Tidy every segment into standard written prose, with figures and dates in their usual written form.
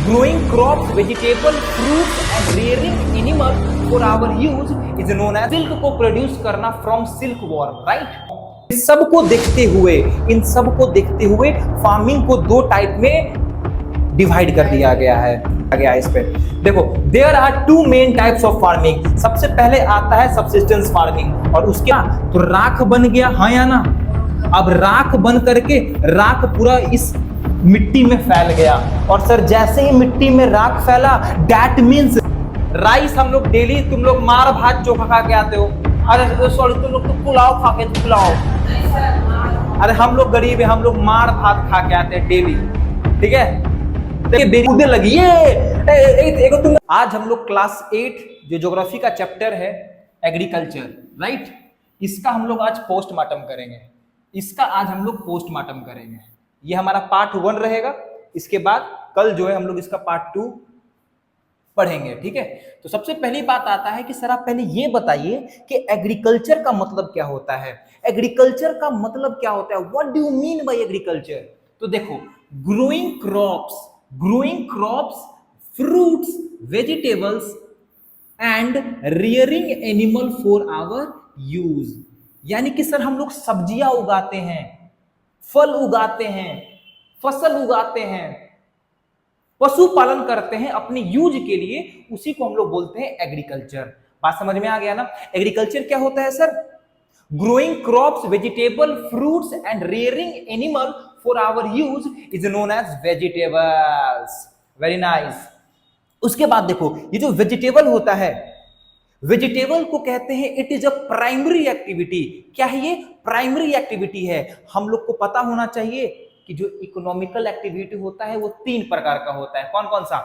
growing crops, vegetable, fruits and rearing animals for our use is known as silk को produce करना from silkworm, right? इन सबको देखते हुए farming को दो टाइप में डिवाइड कर दिया गया है इस पे। देखो, there are two main types of farming. सबसे पहले आता है सबसिस्टेंस फार्मिंग, और उसके तो राख बन गया, हाँ या ना। अब राख बन करके राख पूरा इस मिट्टी में फैल गया, और सर जैसे ही मिट्टी में राख फैला, दैट मीन्स राइस हम लोग डेली, तुम लोग मार भात चोखा खा के आते हो, अरे सॉरी तुम लोग तो पुलाव खा के, पुलाव, अरे हम लोग गरीब है, हम लोग मार भात खा के आते हैं डेली, ठीक है। बेकूदे लगी ये तुम। आज हम लोग क्लास 8 जो ज्योग्राफी का चैप्टर है एग्रीकल्चर, राइट, इसका हम लोग आज पोस्टमार्टम करेंगे। ये हमारा पार्ट 1 रहेगा। इसके बाद कल जो है हम लोग इसका पार्ट 2 पढ़ेंगे, ठीक है। तो सबसे पहली बात आता है कि सर आप पहले ये बताइए कि एग्रीकल्चर का मतलब क्या होता है। एग्रीकल्चर का मतलब क्या होता है, what do you mean by agriculture. तो देखो, growing crops, fruits, vegetables and rearing animal for our use. यानी कि सर हम लोग सब्जियां उगाते हैं, फल उगाते हैं, फसल उगाते हैं, पशुपालन करते हैं अपने यूज के लिए, उसी को हम लोग बोलते हैं एग्रीकल्चर। बात समझ में आ गया ना। एग्रीकल्चर क्या होता है sir, growing crops, vegetable, fruits and rearing animal for our use is known as vegetables. Very nice. उसके बाद देखो, ये जो वेजिटेबल होता है, वेजिटेबल को कहते हैं it is a primary activity. क्या है ये, प्राइमरी एक्टिविटी है। हम लोग को पता होना चाहिए कि जो इकोनॉमिकल एक्टिविटी होता है वो 3 प्रकार का होता है। कौन कौन सा,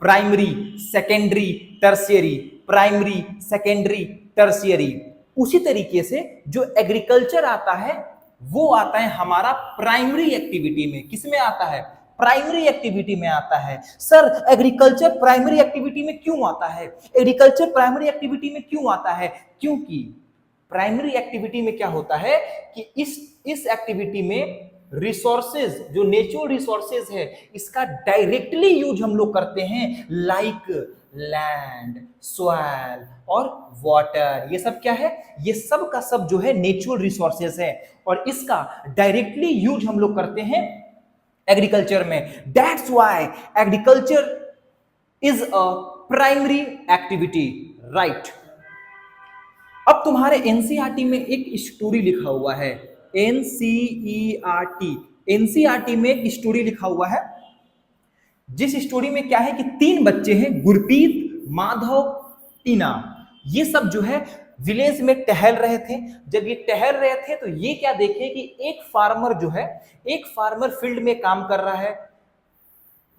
primary, secondary, tertiary. Primary, secondary, tertiary. उसी तरीके से जो एग्रीकल्चर आता है वो आता है हमारा प्राइमरी एक्टिविटी में। किसमें आता है, प्राइमरी एक्टिविटी में आता है। सर एग्रीकल्चर प्राइमरी एक्टिविटी में क्यों आता है, एग्रीकल्चर प्राइमरी एक्टिविटी में क्यों आता है, क्योंकि प्राइमरी एक्टिविटी में क्या होता है कि इस एक्टिविटी में रिसोर्सेज, जो नेचुरल रिसोर्सेज है, इसका डायरेक्टली यूज हम लोग करते हैं, लाइक लैंड, सॉइल और वाटर। ये सब क्या है, ये सब का सब जो है नेचुरल रिसोर्सेज है, और इसका डायरेक्टली यूज हम लोग करते हैं एग्रीकल्चर में। That's why agriculture is a primary activity, right. अब तुम्हारे एनसीईआरटी में एक स्टोरी लिखा हुआ है, एनसीईआरटी में एक स्टोरी लिखा हुआ है, जिस स्टोरी में क्या है कि 3 बच्चे हैं, गुरप्रीत, माधव, टीना। ये सब जो है विलेज में टहल रहे थे। जब ये टहल रहे थे तो ये क्या देखे कि एक फार्मर जो है, एक फार्मर फील्ड में काम कर रहा है।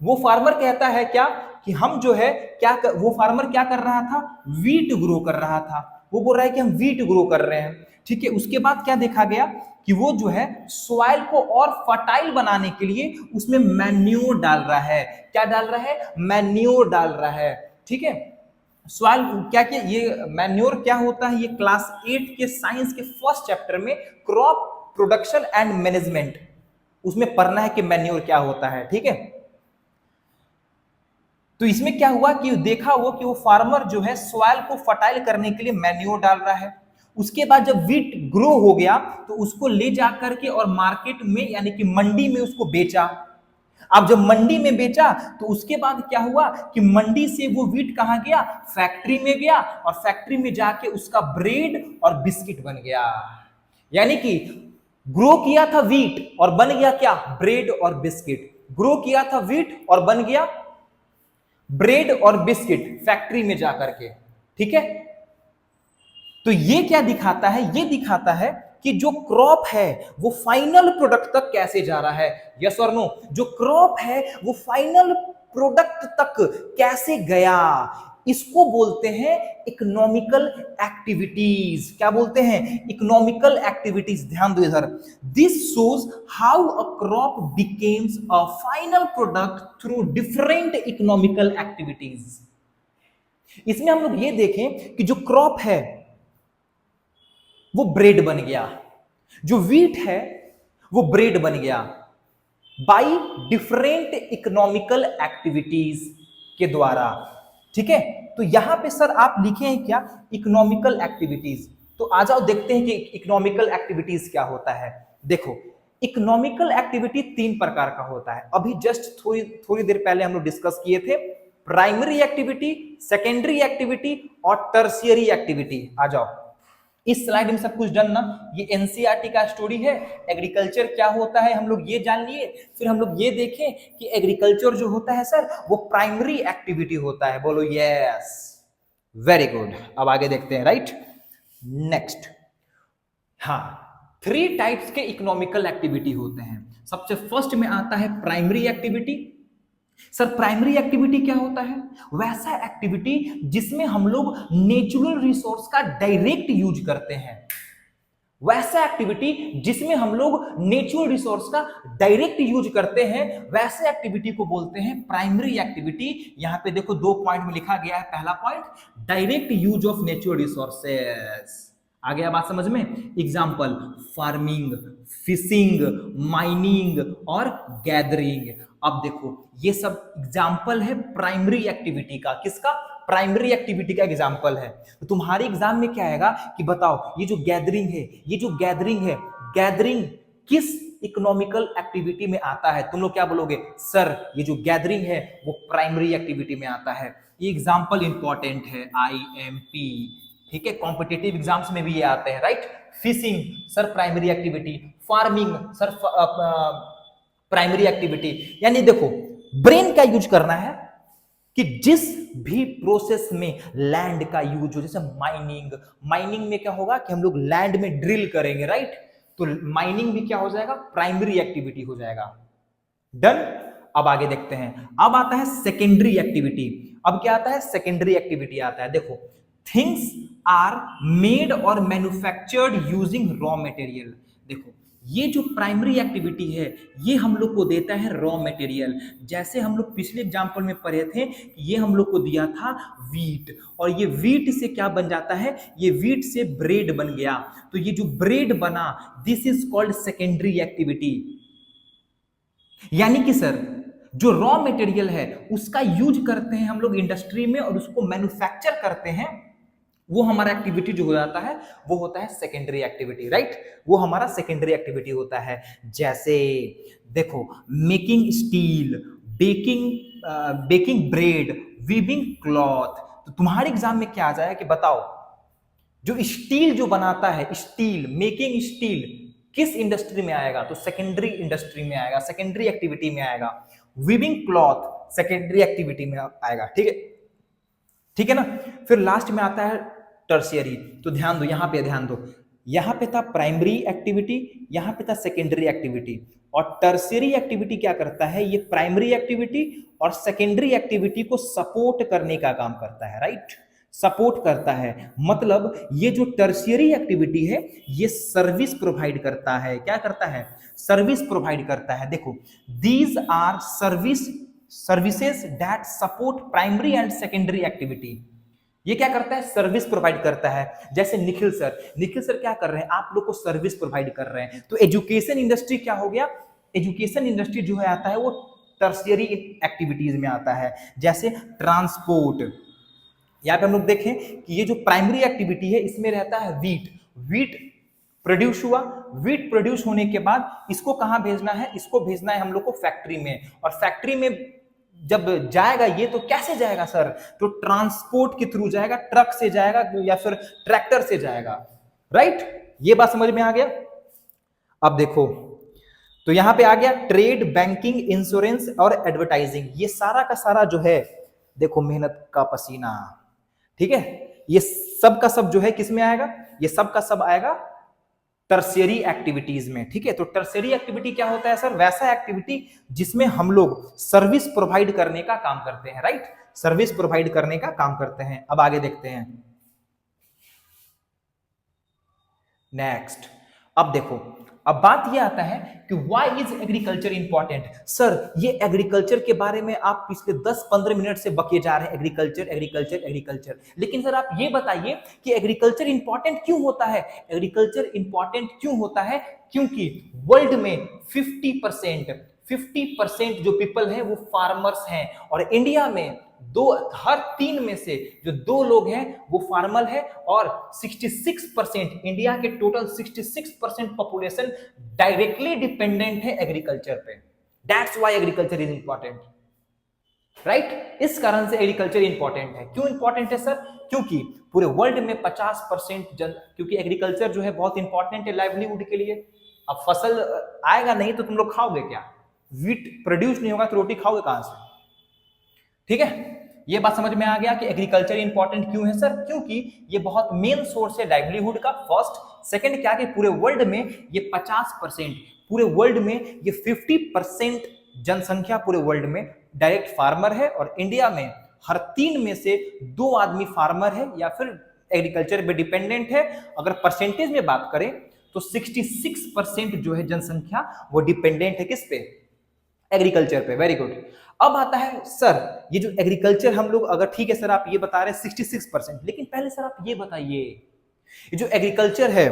वो फार्मर कहता है क्या कि हम जो है वो फार्मर क्या कर रहा था, वीट ग्रो कर रहा था। वो बोल रहा है कि हम वीट ग्रो कर रहे हैं, ठीक है। उसके बाद क्या देखा गया कि वो जो है सॉइल को और फर्टाइल बनाने के लिए उसमें मैन्योर डाल रहा है। क्या डाल रहा है, मैन्योर डाल रहा है, ठीक है। सॉइल क्या, ये मैन्योर क्या होता है, ये क्लास 8 के साइंस के फर्स्ट चैप्टर में क्रॉप प्रोडक्शन एंड मैनेजमेंट, उसमें पढ़ना है कि मैन्योर क्या होता है, ठीक है। तो इसमें क्या हुआ कि देखा वो कि वो फार्मर जो है सॉइल को फर्टाइल करने के लिए मैन्योर डाल रहा है। उसके बाद जब वीट ग्रो हो गया तो उसको ले जा करके और मार्केट में यानी कि मंडी में उसको बेचा। अब जब मंडी में बेचा तो उसके बाद क्या हुआ कि मंडी से वो वीट कहां गया, फैक्ट्री में गया, और फैक्ट्री में जाके उसका ब्रेड और बिस्किट बन गया। यानी कि ग्रो किया था वीट और बन गया क्या, ब्रेड और बिस्किट। ग्रो किया था वीट और बन गया ब्रेड और बिस्किट फैक्ट्री में जाकर के, ठीक है। तो ये क्या दिखाता है, ये दिखाता है कि जो क्रॉप है वो फाइनल प्रोडक्ट तक कैसे जा रहा है। यस और नो, जो क्रॉप है वो फाइनल प्रोडक्ट तक कैसे गया, इसको बोलते हैं इकोनॉमिकल एक्टिविटीज। क्या बोलते हैं, इकोनॉमिकल एक्टिविटीज। ध्यान दो इधर, this shows how a crop becomes a final product through different economical activities. इसमें हम लोग ये देखें कि जो क्रॉप है वो ब्रेड बन गया, जो वीट है वो ब्रेड बन गया, बाई डिफरेंट इकोनॉमिकल एक्टिविटीज के द्वारा। ठीक है, तो यहां पे सर आप लिखे हैं क्या, इकोनॉमिकल एक्टिविटीज। तो आ जाओ देखते हैं कि इकोनॉमिकल एक्टिविटीज क्या होता है। देखो, इकोनॉमिकल एक्टिविटी तीन प्रकार का होता है, अभी जस्ट थोड़ी थोड़ी देर पहले हम लोग डिस्कस किए थे। प्राइमरी एक्टिविटी, सेकेंडरी एक्टिविटी और टर्शियरी एक्टिविटी। आ जाओ, इस स्लाइड में सब कुछ डन ना। ये एनसीईआरटी का स्टोरी है, एग्रीकल्चर क्या होता है हम लोग ये जान लिए, फिर हम लोग ये देखें कि एग्रीकल्चर जो होता है सर वो प्राइमरी एक्टिविटी होता है। बोलो यस, वेरी गुड। अब आगे देखते हैं, राइट। नेक्स्ट, हाँ, 3 टाइप्स के इकोनॉमिकल एक्टिविटी होते हैं। सबसे फर्स्ट में आता है primary activity. Sir primary activity क्या होता है, वैसा एक्टिविटी जिसमें हम लोग नेचुरल रिसोर्स का डायरेक्ट यूज करते हैं। वैसा एक्टिविटी जिसमें हम लोग नेचुरल रिसोर्स का डायरेक्ट यूज करते हैं, वैसे एक्टिविटी को बोलते हैं प्राइमरी एक्टिविटी। यहां पे देखो 2 पॉइंट में लिखा गया है। पहला point, direct use of natural resources. आ गया बात समझ में। एग्जाम्पल, फार्मिंग, फिशिंग, माइनिंग और गैदरिंग। अब देखो ये सब एग्जाम्पल है प्राइमरी एक्टिविटी का। किसका, प्राइमरी एक्टिविटी का एग्जाम्पल है। तो तुम्हारे एग्जाम में क्या आएगा कि बताओ ये जो गैदरिंग है, ये जो गैदरिंग है, गैदरिंग किस इकोनॉमिकल एक्टिविटी में आता है। तुम लोग क्या बोलोगे, सर ये जो गैदरिंग है वो प्राइमरी एक्टिविटी में आता है। ये एग्जाम्पल इंपॉर्टेंट है, IMP। ठीक है, कॉम्पिटिटिव एग्जाम्स में भी ये आते हैं, right. Fishing sir primary activity, farming sir primary activity. यानी देखो ब्रेन का यूज करना है कि जिस भी प्रोसेस में लैंड का यूज हो, जैसे माइनिंग, माइनिंग में क्या होगा कि हम लोग लैंड में ड्रिल करेंगे, राइट। तो माइनिंग भी क्या हो जाएगा, प्राइमरी एक्टिविटी हो जाएगा। डन। अब आगे देखते हैं, अब आता है सेकेंडरी एक्टिविटी। अब क्या आता है, सेकेंडरी एक्टिविटी आता है। देखो, थिंग्स आर मेड और मैन्युफैक्चर्ड यूजिंग रॉ मटेरियल। देखो ये जो प्राइमरी एक्टिविटी है ये हम लोग को देता है रॉ मटेरियल। जैसे हम लोग पिछले एग्जांपल में पढ़े थे, ये हम लोग को दिया था वीट, और ये वीट से क्या बन जाता है, ये वीट से ब्रेड बन गया। तो ये जो ब्रेड बना, this is called secondary activity. यानी कि सर जो रॉ मटेरियल है उसका यूज करते हैं हम लोग इंडस्ट्री में और उसको मैन्युफैक्चर करते हैं, वो हमारा एक्टिविटी जो हो जाता है वो होता है सेकेंडरी एक्टिविटी, राइट। वो हमारा सेकेंडरी एक्टिविटी होता है। जैसे देखो, making steel, baking bread, weaving cloth. तो तुम्हारे एग्जाम में क्या आ जाए कि बताओ जो स्टील जो बनाता है, स्टील, मेकिंग स्टील किस इंडस्ट्री में आएगा, तो सेकेंडरी इंडस्ट्री में आएगा, सेकेंडरी एक्टिविटी में आएगा। वीविंग क्लॉथ सेकेंडरी एक्टिविटी में आएगा। ठीक है, ठीक है ना। फिर लास्ट में आता है टर्शियरी। तो ध्यान दो, यहां पे ध्यान दो, यहां पे था प्राइमरी एक्टिविटी, यहां पे था सेकेंडरी एक्टिविटी। और टर्शियरी एक्टिविटी क्या करता है, ये प्राइमरी एक्टिविटी और सेकेंडरी एक्टिविटी को सपोर्ट करने का काम करता है, राइट। सपोर्ट करता है, मतलब ये जो टर्शियरी एक्टिविटी है ये सर्विस प्रोवाइड करता है। क्या करता है, सर्विस प्रोवाइड करता है। देखो, these are services that support primary and secondary activity. ये क्या करता है, सर्विस प्रोवाइड करता है। जैसे निखिल सर क्या कर रहे हैं, आप लोग को सर्विस प्रोवाइड कर रहे हैं। तो एजुकेशन इंडस्ट्री क्या हो गया, एजुकेशन इंडस्ट्री जो है आता है वो टर्शियरी एक्टिविटीज में आता है। जैसे ट्रांसपोर्ट, यहाँ पे हम लोग देखें कि ये जो प्राइमरी एक्टिविटी है इसमें रहता है वीट प्रोड्यूस हुआ, वीट प्रोड्यूस होने के बाद इसको कहाँ भेजना है, इसको भेजना है हम लोग को फैक्ट्री में। और फैक्ट्री में जब जाएगा ये तो कैसे जाएगा सर, तो ट्रांसपोर्ट के थ्रू जाएगा, ट्रक से जाएगा या फिर ट्रैक्टर से जाएगा, राइट। ये बात समझ में आ गया। अब देखो, तो यहां पे आ गया ट्रेड, बैंकिंग, इंश्योरेंस और एडवर्टाइजिंग। ये सारा का सारा जो है देखो मेहनत का पसीना, ठीक है। ये सब का सब जो है किस में आएगा, ये सब का सब आएगा टर्शियरी एक्टिविटीज में, ठीक है। तो टर्शियरी एक्टिविटी क्या होता है सर, वैसा एक्टिविटी जिसमें हम लोग सर्विस प्रोवाइड करने का काम करते हैं, राइट। सर्विस प्रोवाइड करने का काम करते हैं। अब आगे देखते हैं नेक्स्ट। अब देखो, अब बात ये आता है कि why is agriculture important. Sir ये एग्रीकल्चर के बारे में आप पिछले 10-15 मिनट से बके जा रहे हैं, एग्रीकल्चर एग्रीकल्चर एग्रीकल्चर। लेकिन सर आप ये बताइए कि एग्रीकल्चर इंपॉर्टेंट क्यों होता है। एग्रीकल्चर इंपॉर्टेंट क्यों होता है, क्योंकि वर्ल्ड में 50% 50% जो पीपल हैं वो फार्मर्स हैं, और इंडिया में हर 3 में से जो 2 लोग हैं वो फार्मर है, और 66% इंडिया के टोटल 66% पॉपुलेशन डायरेक्टली डिपेंडेंट है एग्रीकल्चर पे। That's why agriculture is important, right? इस कारण से एग्रीकल्चर इंपॉर्टेंट है। क्यों इंपॉर्टेंट है सर? क्योंकि पूरे वर्ल्ड में 50% क्योंकि एग्रीकल्चर जो है बहुत इंपॉर्टेंट है लाइवलीहुड के लिए। अब फसल आएगा नहीं तो तुम लोग खाओगे क्या? व्हीट प्रोड्यूस नहीं होगा तो रोटी खाओगे कहां से? ठीक है, ये बात समझ में आ गया कि एग्रीकल्चर इंपॉर्टेंट क्यों है सर? क्योंकि ये बहुत मेन सोर्स है लाइवलीहुड का, फर्स्ट। सेकंड क्या कि पूरे वर्ल्ड में ये 50%, पूरे वर्ल्ड में ये 50% जनसंख्या पूरे वर्ल्ड में डायरेक्ट फार्मर है, और इंडिया में हर 3 में से 2 आदमी फार्मर है या फिर एग्रीकल्चर पे डिपेंडेंट है। अगर परसेंटेज में बात करें तो 66% जो है जनसंख्या वो डिपेंडेंट है किस पे? एग्रीकल्चर पे। Very good. अब आता है सर ये जो एग्रीकल्चर हम लोग, अगर ठीक है सर आप ये बता रहे हैं 66%, लेकिन पहले सर आप ये बताइए ये जो एग्रीकल्चर है,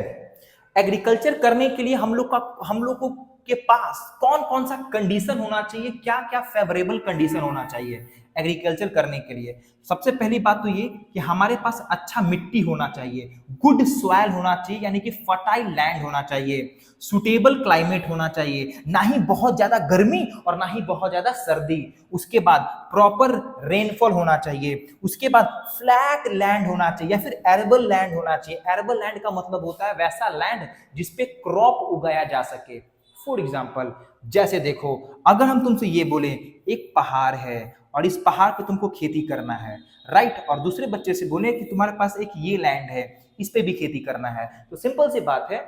एग्रीकल्चर करने के लिए हम लोग के पास कौन कौन सा कंडीशन होना चाहिए, क्या क्या फेवरेबल कंडीशन होना चाहिए एग्रीकल्चर करने के लिए? सबसे पहली बात तो ये कि हमारे पास अच्छा मिट्टी होना चाहिए, गुड सॉइल होना चाहिए, यानी कि फर्टाइल लैंड होना चाहिए, सुटेबल क्लाइमेट होना चाहिए, ना ही बहुत ज्यादा गर्मी और ना ही बहुत ज्यादा सर्दी। उसके बाद प्रॉपर रेनफॉल होना चाहिए, उसके बाद फ्लैट लैंड होना चाहिए या फिर एरेबल लैंड होना चाहिए। एरेबल लैंड का मतलब होता है वैसा लैंड जिसपे क्रॉप उगाया जा सके। फॉर एग्जाम्पल, जैसे देखो अगर हम तुमसे ये बोले एक पहाड़ है और इस पहाड़ पे तुमको खेती करना है, राइट, और दूसरे बच्चे से बोले कि तुम्हारे पास एक ये लैंड है, इस पे भी खेती करना है, तो सिंपल सी बात है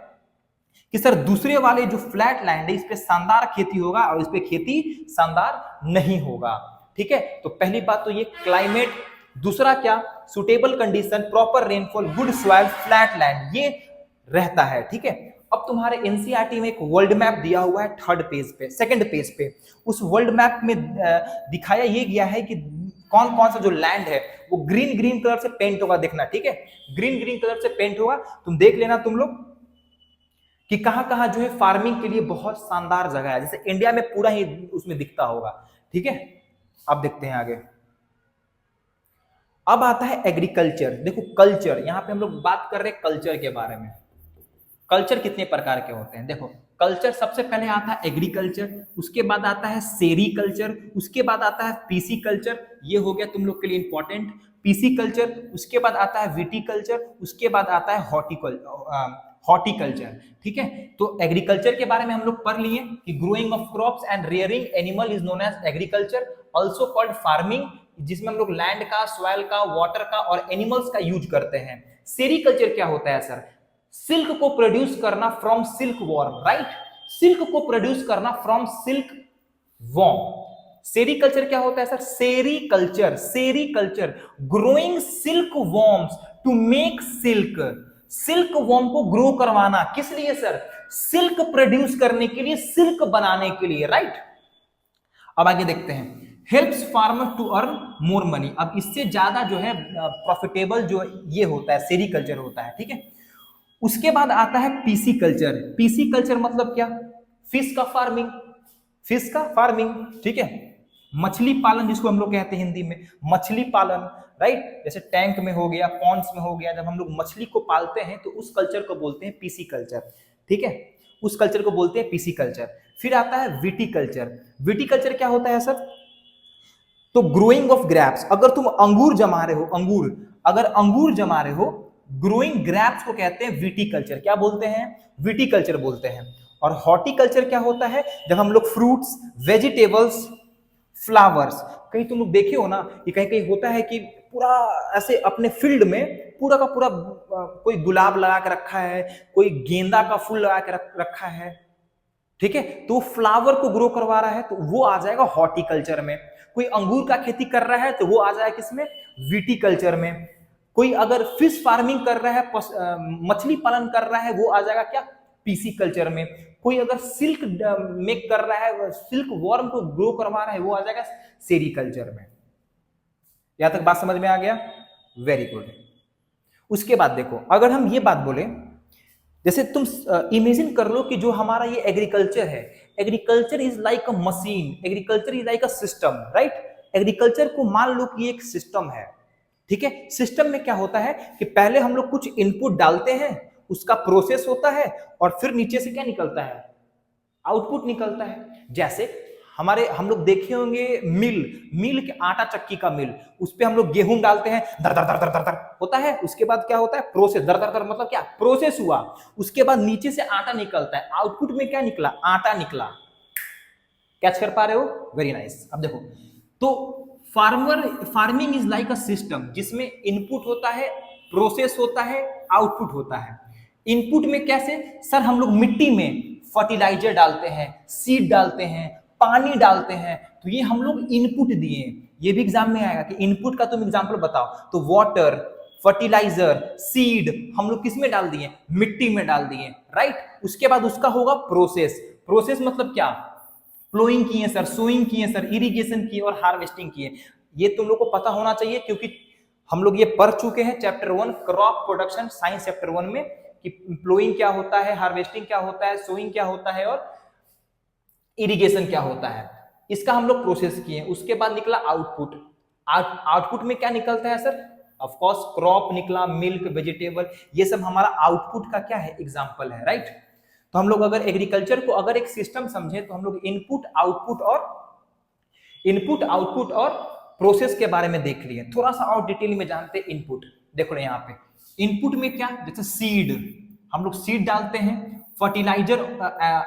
कि सर दूसरे वाले जो फ्लैट लैंड है इस पे शानदार खेती होगा और इस पे खेती शानदार नहीं होगा। ठीक है, तो पहली बात तो ये क्लाइमेट, दूसरा क्या, suitable condition, proper rainfall, good soil, flat land, ये रहता है। ठीक है, अब तुम्हारे एनसीईआरटी में एक वर्ल्ड मैप दिया हुआ है 3rd पेज पे, 2nd पेज पे। उस वर्ल्ड मैप में दिखाया ये गया है कि कौन कौन सा जो लैंड है वो ग्रीन ग्रीन कलर से पेंट होगा, देखना। ठीक है, ग्रीन ग्रीन कलर से पेंट होगा, तुम देख लेना तुम लोग कि कहां कहां जो है फार्मिंग के लिए बहुत शानदार जगह है, जैसे इंडिया में पूरा ही उसमें दिखता होगा। ठीक है, अब देखते हैं आगे। अब आता है एग्रीकल्चर। देखो कल्चर, यहां पे हम लोग बात कर रहे हैं कल्चर के बारे में। कल्चर कितने प्रकार के होते हैं? देखो कल्चर सबसे पहले आता है एग्रीकल्चर, उसके बाद आता है सेरीकल्चर, उसके बाद आता है पीसी कल्चर, ये हो गया तुम लोग के लिए इंपॉर्टेंट, पीसी कल्चर। उसके बाद आता है विटीकल्चर, उसके बाद आता है हॉर्टिकल्चर। ठीक है, तो एग्रीकल्चर के बारे में हम लोग पढ़ लिए कि growing of crops and rearing animal is known as agriculture, also called farming, जिसमें हम लोग लैंड का, सॉइल का, वाटर का और एनिमल्स का यूज करते हैं। सेरीकल्चर क्या होता है सर? सिल्क को प्रोड्यूस करना from silk worm, right, silk को प्रोड्यूस करना फ्रॉम सिल्क वॉर्म। सेरीकल्चर क्या होता है sir? Sericulture growing silk worms to make silk, silk worm को ग्रो करवाना, किस लिए सर? सिल्क प्रोड्यूस करने के लिए, सिल्क बनाने के लिए, राइट। अब आगे देखते हैं, helps farmer to earn more money. अब इससे ज्यादा जो है प्रॉफिटेबल जो ये होता है सेरीकल्चर होता है। ठीक है, उसके बाद आता है पीसी कल्चर। पीसी कल्चर मतलब क्या? फिश का फार्मिंग, फिश का फार्मिंग। ठीक है, मछली पालन जिसको हम लोग कहते हैं हिंदी में, मछली पालन, राइट, जैसे टैंक में हो गया, पॉन्ड्स में हो गया, जब हम लोग मछली को पालते हैं तो उस कल्चर को बोलते हैं पीसी कल्चर। ठीक है, उस कल्चर को बोलते हैं पीसी कल्चर। फिर आता है विटीकल्चर। विटीकल्चर क्या होता है सर? तो ग्रोइंग ऑफ ग्रेप्स, अगर तुम अंगूर जमा रहे हो, अंगूर, अगर अंगूर जमा रहे हो, ग्रोइंग ग्रेप्स को कहते हैं विटीकल्चर। क्या बोलते हैं? विटीकल्चर बोलते हैं। और हॉर्टिकल्चर क्या होता है? जब हम लोग फ्रूट्स, वेजिटेबल्स, फ्लावर्स, कहीं तुम लोग देखे हो ना कि कहीं कहीं होता है कि पूरा ऐसे अपने फील्ड में पूरा का पूरा कोई गुलाब लगा के रखा है, कोई गेंदा का फूल लगा के रखा है। ठीक है, तो फ्लावर को ग्रो करवा रहा है तो वो आ जाएगा हॉर्टिकल्चर में। कोई अंगूर का खेती कर रहा है तो वो आ जाएगा किसमें? विटीकल्चर में। कोई अगर फिश फार्मिंग कर रहा है, मछली पालन कर रहा है, वो आ जाएगा क्या? पीसी कल्चर में। कोई अगर सिल्क मेक कर रहा है, सिल्क वॉर्म को ग्रो करवा रहा है, वो आ जाएगा सेरीकल्चर में। यहां तक बात समझ में आ गया? Very good. उसके बाद देखो, अगर हम ये बात बोले जैसे तुम इमेजिन कर लो कि जो हमारा ये एग्रीकल्चर है, agriculture is like a machine, agriculture is like a system, right. Agriculture को मान लो कि एक सिस्टम है, ठीक है। सिस्टम में क्या होता है कि पहले हम लोग कुछ इनपुट डालते हैं, उसका प्रोसेस होता है और फिर नीचे से क्या निकलता है, आउटपुट निकलता है। जैसे हम लोग देखे होंगे मिल के आटा चक्की का मिल, उस पे हम लोग गेहूं डालते हैं, दर दर दर दर दर दर होता है। उसके बाद क्या होता है, प्रोसेस, दर दर दर मतलब क्या, प्रोसेस हुआ। उसके बाद नीचे से आटा निकलता है, आउटपुट में क्या निकला, आटा निकला। कैच कर पा रहे हो, वेरी नाइस। अब देखो, तो farming is like a system जिसमें इनपुट होता है, प्रोसेस होता है, आउटपुट होता है। इनपुट में कैसे सर, हम लोग मिट्टी में फर्टिलाइजर डालते हैं, सीड डालते हैं, पानी डालते हैं, तो ये हम लोग इनपुट दिए। ये भी एग्जाम में आएगा कि इनपुट का तुम एग्जांपल बताओ, तो वाटर, फर्टिलाइजर, सीड हम लोग किस में डाल दिए, मिट्टी में डाल दिए, राइट। उसके बाद उसका होगा प्रोसेस। प्रोसेस मतलब क्या, प्लोइंग किए सर, सोइंग किए सर, इरिगेशन किए और हार्वेस्टिंग किए। ये तुम लोग को पता होना चाहिए क्योंकि हम लोग ये पढ़ चुके हैं chapter 1 crop production science chapter 1 में, कि प्लोइंग क्या होता है, हार्वेस्टिंग क्या होता है, सोइंग क्या होता है और इरिगेशन क्या होता है। इसका हम लोग प्रोसेस किए। उसके बाद निकला आउटपुट। आउटपुट में क्या निकलता है सर, ऑफ कोर्स क्रॉप निकला, मिल्क, वेजिटेबल, ये सब हमारा आउटपुट का क्या है, एग्जांपल है, राइट। तो हम लोग अगर एग्रीकल्चर को अगर एक सिस्टम समझे तो हम लोग इनपुट आउटपुट और प्रोसेस के बारे में देख लिए। थोड़ा सा और डिटेल में जानते हैं इनपुट। देखो यहाँ पे इनपुट में क्या, जैसे सीड, हम लोग सीड डालते हैं, फर्टिलाइजर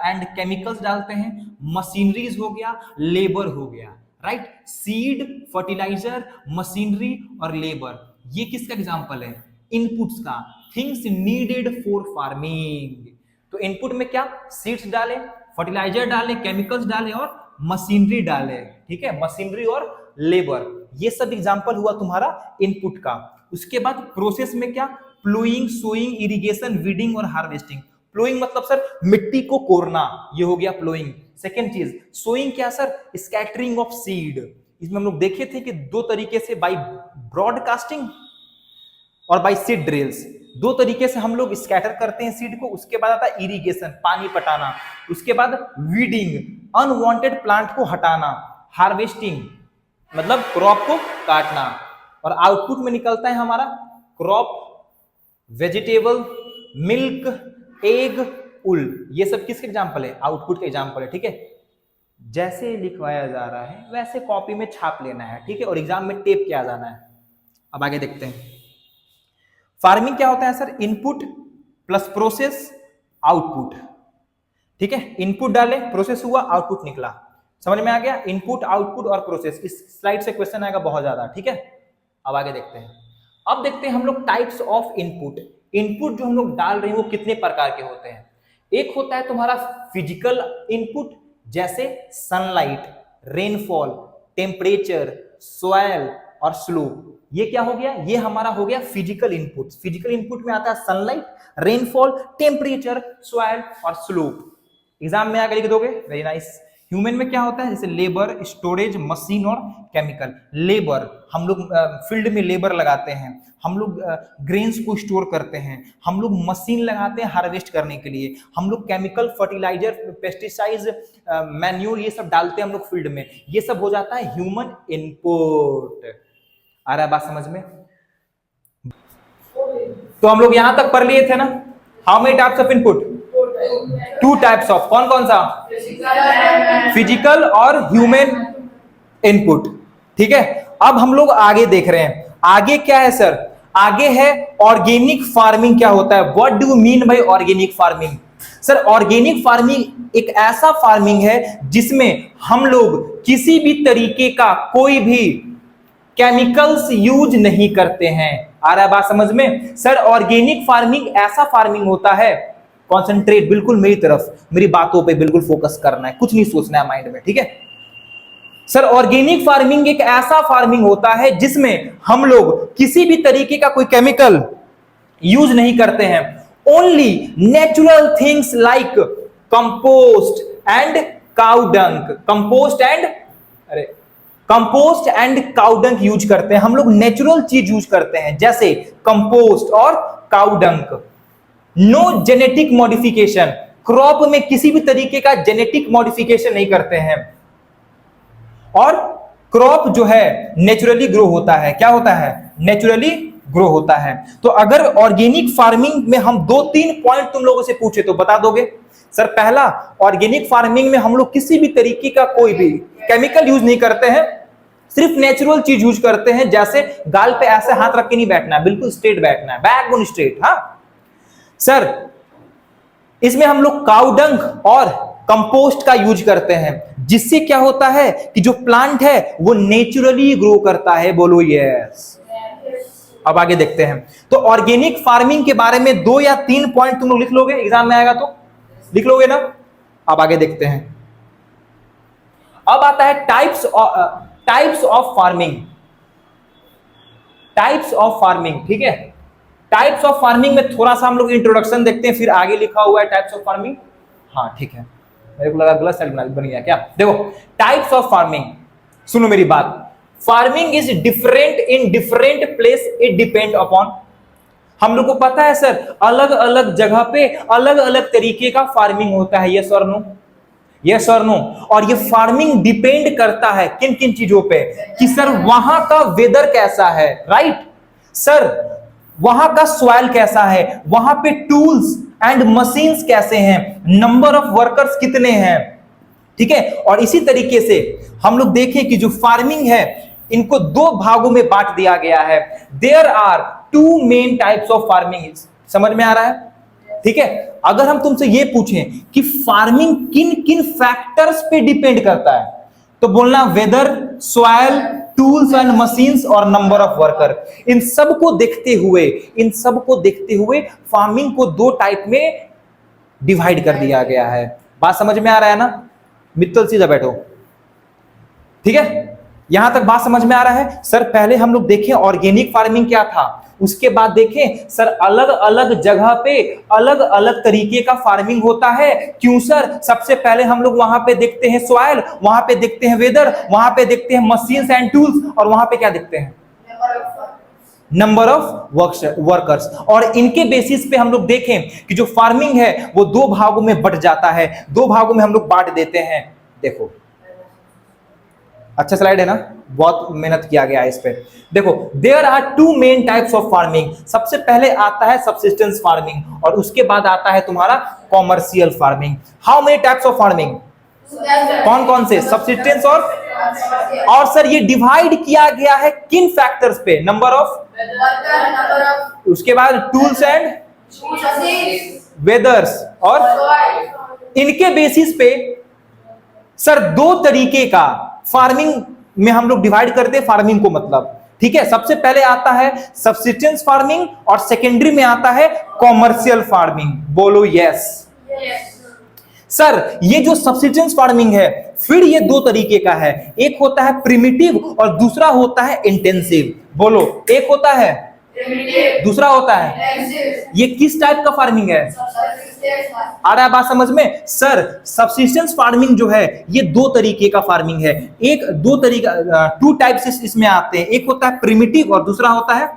एंड केमिकल्स डालते हैं, मशीनरीज हो गया, लेबर हो गया, राइट। सीड, फर्टिलाइजर, मशीनरी और लेबर, ये किसका एग्जांपल है, इनपुट्स का, थिंग्स नीडेड फॉर फार्मिंग। तो इनपुट में क्या, सीड्स डाले, फर्टिलाइजर डाले, केमिकल्स डाले और मशीनरी डाले, ठीक है, मशीनरी और लेबर, ये सब एग्जांपल हुआ तुम्हारा इनपुट का। उसके बाद प्रोसेस में क्या, प्लोइंग, सोइंग, इरिगेशन, वीडिंग और हार्वेस्टिंग। प्लोइंग मतलब सर मिट्टी को कोरना, ये हो गया प्लोइंग। सेकेंड चीज सोइंग क्या सर, स्कैटरिंग ऑफ सीड। इसमें हम लोग देखे थे कि दो तरीके से, बाई ब्रॉडकास्टिंग और बाई सीड ड्रिल्स, दो तरीके से हम लोग स्कैटर करते हैं सीड को। उसके बाद आता है इरिगेशन, पानी पटाना। उसके बाद वीडिंग, अनवांटेड प्लांट को हटाना। हार्वेस्टिंग मतलब क्रॉप को काटना। और आउटपुट में निकलता है हमारा क्रॉप, वेजिटेबल, मिल्क, एग, उल, ये सब किसके एग्जांपल है, आउटपुट के एग्जांपल है, ठीक है। जैसे लिखवाया जा रहा है वैसे कॉपी में छाप लेना है, ठीक है, और एग्जाम में टेप किया जाना है। अब आगे देखते हैं फार्मिंग क्या होता है sir, input plus process, output, ठीक है। इनपुट डाले, प्रोसेस हुआ, आउटपुट निकला। समझ में आ गया, इनपुट, आउटपुट और प्रोसेस। इस स्लाइड से क्वेश्चन आएगा बहुत ज्यादा, ठीक है। अब आगे देखते हैं, अब देखते हैं हम लोग टाइप्स ऑफ इनपुट। इनपुट जो हम लोग डाल रहे हैं वो कितने प्रकार के होते हैं। एक होता है तुम्हारा फिजिकल इनपुट, जैसे सनलाइट, रेनफॉल, टेम्परेचर, सॉइल और स्लोप। ये क्या हो गया, ये हमारा हो गया फिजिकल इनपुट। फिजिकल इनपुट में आता है सनलाइट, रेनफॉल, टेम्परेचर, सॉइल और स्लोप। एग्जाम में आगे लिख दोगे, वेरी नाइस। ह्यूमन में क्या होता है, जैसे लेबर, स्टोरेज, मशीन और केमिकल। लेबर, हम लोग फील्ड में लेबर लगाते हैं, हम लोग ग्रेन्स को स्टोर करते हैं, हम लोग मशीन लगाते हैं हार्वेस्ट करने के लिए, हम लोग केमिकल, फर्टिलाइजर, पेस्टिसाइड्स, मैन्यूर, ये सब डालते हैं हम लोग फील्ड में। ये सब हो जाता है ह्यूमन इनपुट। आ रहा है बात समझ में। तो हम लोग यहां तक पढ़ लिए थे ना, how many types of input, 2 types of, कौन कौन सा, फिजिकल और ह्यूमन इनपुट, ठीक है। अब हम लोग आगे देख रहे हैं, आगे क्या है सर, आगे है ऑर्गेनिक फार्मिंग। क्या होता है, what do you mean bye organic farming. Sir organic farming एक ऐसा फार्मिंग है जिसमें हम लोग किसी भी तरीके का कोई भी केमिकल्स यूज नहीं करते हैं। आ रहा है बात समझ में। सर ऑर्गेनिक फार्मिंग ऐसा फार्मिंग होता है, कॉन्सेंट्रेट बिल्कुल मेरी तरफ, मेरी बातों पे बिल्कुल फोकस करना है, कुछ नहीं सोचना है माइंड में, ठीक है। सर ऑर्गेनिक फार्मिंग एक ऐसा फार्मिंग होता है जिसमें हम लोग किसी भी तरीके का कोई केमिकल यूज नहीं करते हैं। Only natural things like compost and cow dung, compost and cow dung use करते हैं। हम लोग नेचुरल चीज यूज करते हैं, जैसे कंपोस्ट और cow dung. No genetic modification, crop में किसी भी तरीके का जेनेटिक मॉडिफिकेशन नहीं करते हैं, और क्रॉप जो है नेचुरली ग्रो होता है। क्या होता है? नेचुरली ग्रो होता है। तो अगर ऑर्गेनिक फार्मिंग में हम 2-3 पॉइंट तुम लोगों से पूछे तो बता दोगे? सर पहला, ऑर्गेनिक फार्मिंग में हम लोग किसी भी तरीके का कोई भी केमिकल यूज नहीं करते हैं, सिर्फ नेचुरल चीज यूज करते हैं। जैसे गाल पे ऐसे हाथ रख के नहीं बैठना है, बिल्कुल स्ट्रेट बैठना है, बैकबोन स्ट्रेट। हाँ सर, इसमें हम लोग काउडंग और कंपोस्ट का यूज करते हैं, जिससे क्या होता है कि जो प्लांट है वो नेचुरली ग्रो करता है। बोलो यस। अब आगे देखते हैं। तो ऑर्गेनिक फार्मिंग के बारे में 2 या 3 पॉइंट तुम लोग लिख लोगे, एग्जाम में आएगा तो लिख लोगे ना। अब आगे देखते हैं। अब आता है types of farming. Types of farming, ठीक है। टाइप्स ऑफ फार्मिंग में थोड़ा सा हम लोग इंट्रोडक्शन देखते हैं, फिर आगे लिखा हुआ है टाइप्स ऑफ फार्मिंग। हाँ ठीक है, मेरे को लगा गलत साइड बन गया क्या। देखो टाइप्स ऑफ फार्मिंग, सुनो मेरी बात। Farming is different in different place, it depend upon. हम लोग को पता है सर, अलग अलग जगह पे अलग अलग तरीके का फार्मिंग होता है। यस और नो? यस और नो? और ये फार्मिंग डिपेंड करता है किन किन चीजों पे, कि सर वहां का वेदर कैसा है, राइट सर, वहां का सॉइल कैसा है, वहां पे टूल्स एंड मशीन्स कैसे हैं, नंबर ऑफ वर्कर्स कितने हैं, ठीक है। और इसी तरीके से हम लोग देखें कि जो फार्मिंग है इनको 2 भागों में बांट दिया गया है। There are 2 main types of farming. समझ में आ रहा है? ठीक है। अगर हम तुमसे ये पूछें कि फार्मिंग किन किन फैक्टर्स पे डिपेंड करता है, तो बोलना weather, soil, tools and machines और नंबर ऑफ वर्कर। इन सब को देखते हुए फार्मिंग को 2 टाइप में डिवाइड कर दिया गया है। बात समझ में आ रहा है ना? मित्तल सीधा बैठो, ठीक है। यहां तक बात समझ में आ रहा है? सर पहले हम लोग देखें ऑर्गेनिक फार्मिंग क्या था, उसके बाद देखें सर अलग अलग जगह पे अलग अलग तरीके का फार्मिंग होता है। क्यों सर? सबसे पहले हम लोग वहां पे देखते हैं सॉइल, वहां पे देखते हैं वेदर, वहां पे देखते हैं मशीन्स एंड टूल्स, और वहां पे क्या देखते हैं? Number of workers. और इनके बेसिस पे हम लोग देखें कि जो फार्मिंग है वो 2 भागों में बट जाता है, 2 भागों में हम लोग बांट देते हैं। देखो अच्छा स्लाइड है ना, बहुत मेहनत किया गया है इस पे। देखो there are 2 main types of farming. सबसे पहले आता है सब्सिस्टेंस फार्मिंग, और उसके बाद आता है तुम्हारा commercial farming. How many types of farming? कौन कौन से? सब्सिस्टेंस और सर ये डिवाइड किया गया है किन फैक्टर्स पे? नंबर ऑफ, उसके बाद टूल्स एंड वेदर्स, और इनके बेसिस पे सर 2 तरीके का फार्मिंग में हम लोग डिवाइड करते हैं फार्मिंग को, मतलब ठीक है। सबसे पहले आता है सब्सिस्टेंस फार्मिंग और सेकेंडरी में आता है कॉमर्शियल फार्मिंग। बोलो यस। सर ये जो सब्सिस्टेंस फार्मिंग है फिर ये 2 तरीके का है, एक होता है प्रिमिटिव और दूसरा होता है इंटेंसिव। बोलो, एक होता है दूसरा होता है, ये किस टाइप का फार्मिंग है? आ रहा है बात समझ में? सर सब्सिस्टेंस फार्मिंग जो है ये 2 तरीके का फार्मिंग है। एक 2 तरीका 2 टाइप्स इसमें आते हैं, एक होता है प्रिमिटिव और दूसरा होता है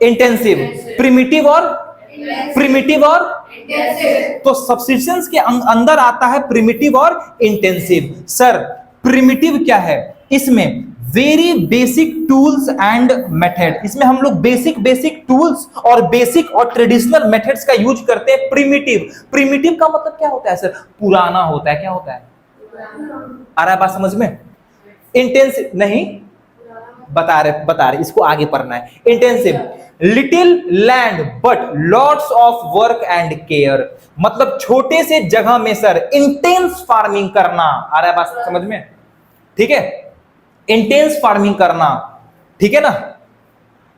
इंटेंसिव। प्रिमिटिव और तो सब्सिस्टेंस के अंदर आता है प्रिमिटिव और इंटेंसिव। सर प्रिमिटिव क्या है? इसमें very basic tools and method, इसमें हम लोग बेसिक टूल्स और बेसिक और ट्रेडिशनल मेथड्स का यूज करते हैं। प्रिमिटिव का मतलब क्या होता है सर? पुराना होता है। क्या होता है? आ रहा है बात समझ में? इंटेंसिव नहीं, बता रहे इसको आगे पढ़ना है। Intensive, little land but lots of work and care, मतलब छोटे से जगह में सर इंटेंस फार्मिंग करना। आ रहा है बात समझ में? ठीक है, इंटेंस फार्मिंग करना, ठीक है ना।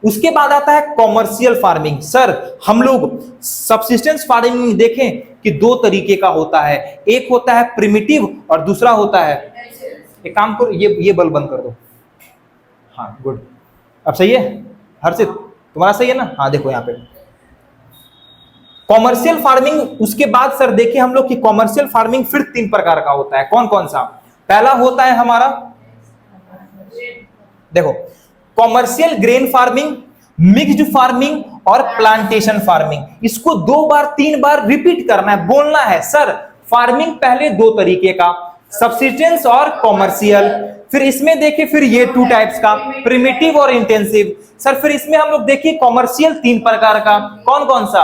उसके बाद आता है कॉमर्शियल फार्मिंग। सर हम लोग सब्सिस्टेंस फार्मिंग में देखें कि 2 तरीके का होता है, एक होता है प्रिमिटिव और दूसरा होता है, एक काम करो ये बल्ब बंद कर दो। हाँ गुड, अब सही है हर्षित? तुम्हारा सही है ना? हाँ देखो यहाँ पे कॉमर्शियल फार्मिंग। उसके बाद सर देखिए हम लोग कि कॉमर्शियल फार्मिंग फिर 3 प्रकार का होता है। कौन कौन सा? पहला होता है हमारा, देखो commercial grain farming, mixed farming और प्लांटेशन फार्मिंग। इसको 2 बार 3 बार रिपीट करना है, बोलना है। सर फार्मिंग पहले 2 तरीके का, सब्सिस्टेंस और कॉमर्शियल। फिर इसमें देखिए फिर ये 2 टाइप्स का, प्रिमिटिव और इंटेंसिव। सर फिर इसमें हम लोग देखिए कॉमर्शियल 3 प्रकार का, कौन कौन सा?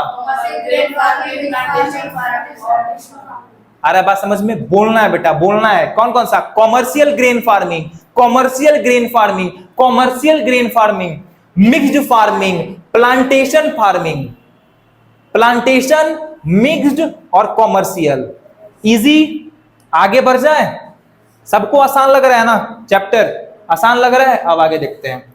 अरे बात समझ में, बोलना है बेटा, बोलना है। कौन कौन सा? Commercial grain farming, commercial grain farming, commercial grain farming, mixed farming, plantation farming, plantation, mixed और कॉमर्शियल। इजी, आगे बढ़ जाए। सबको आसान लग रहा है ना? चैप्टर आसान लग रहा है? अब आगे देखते हैं।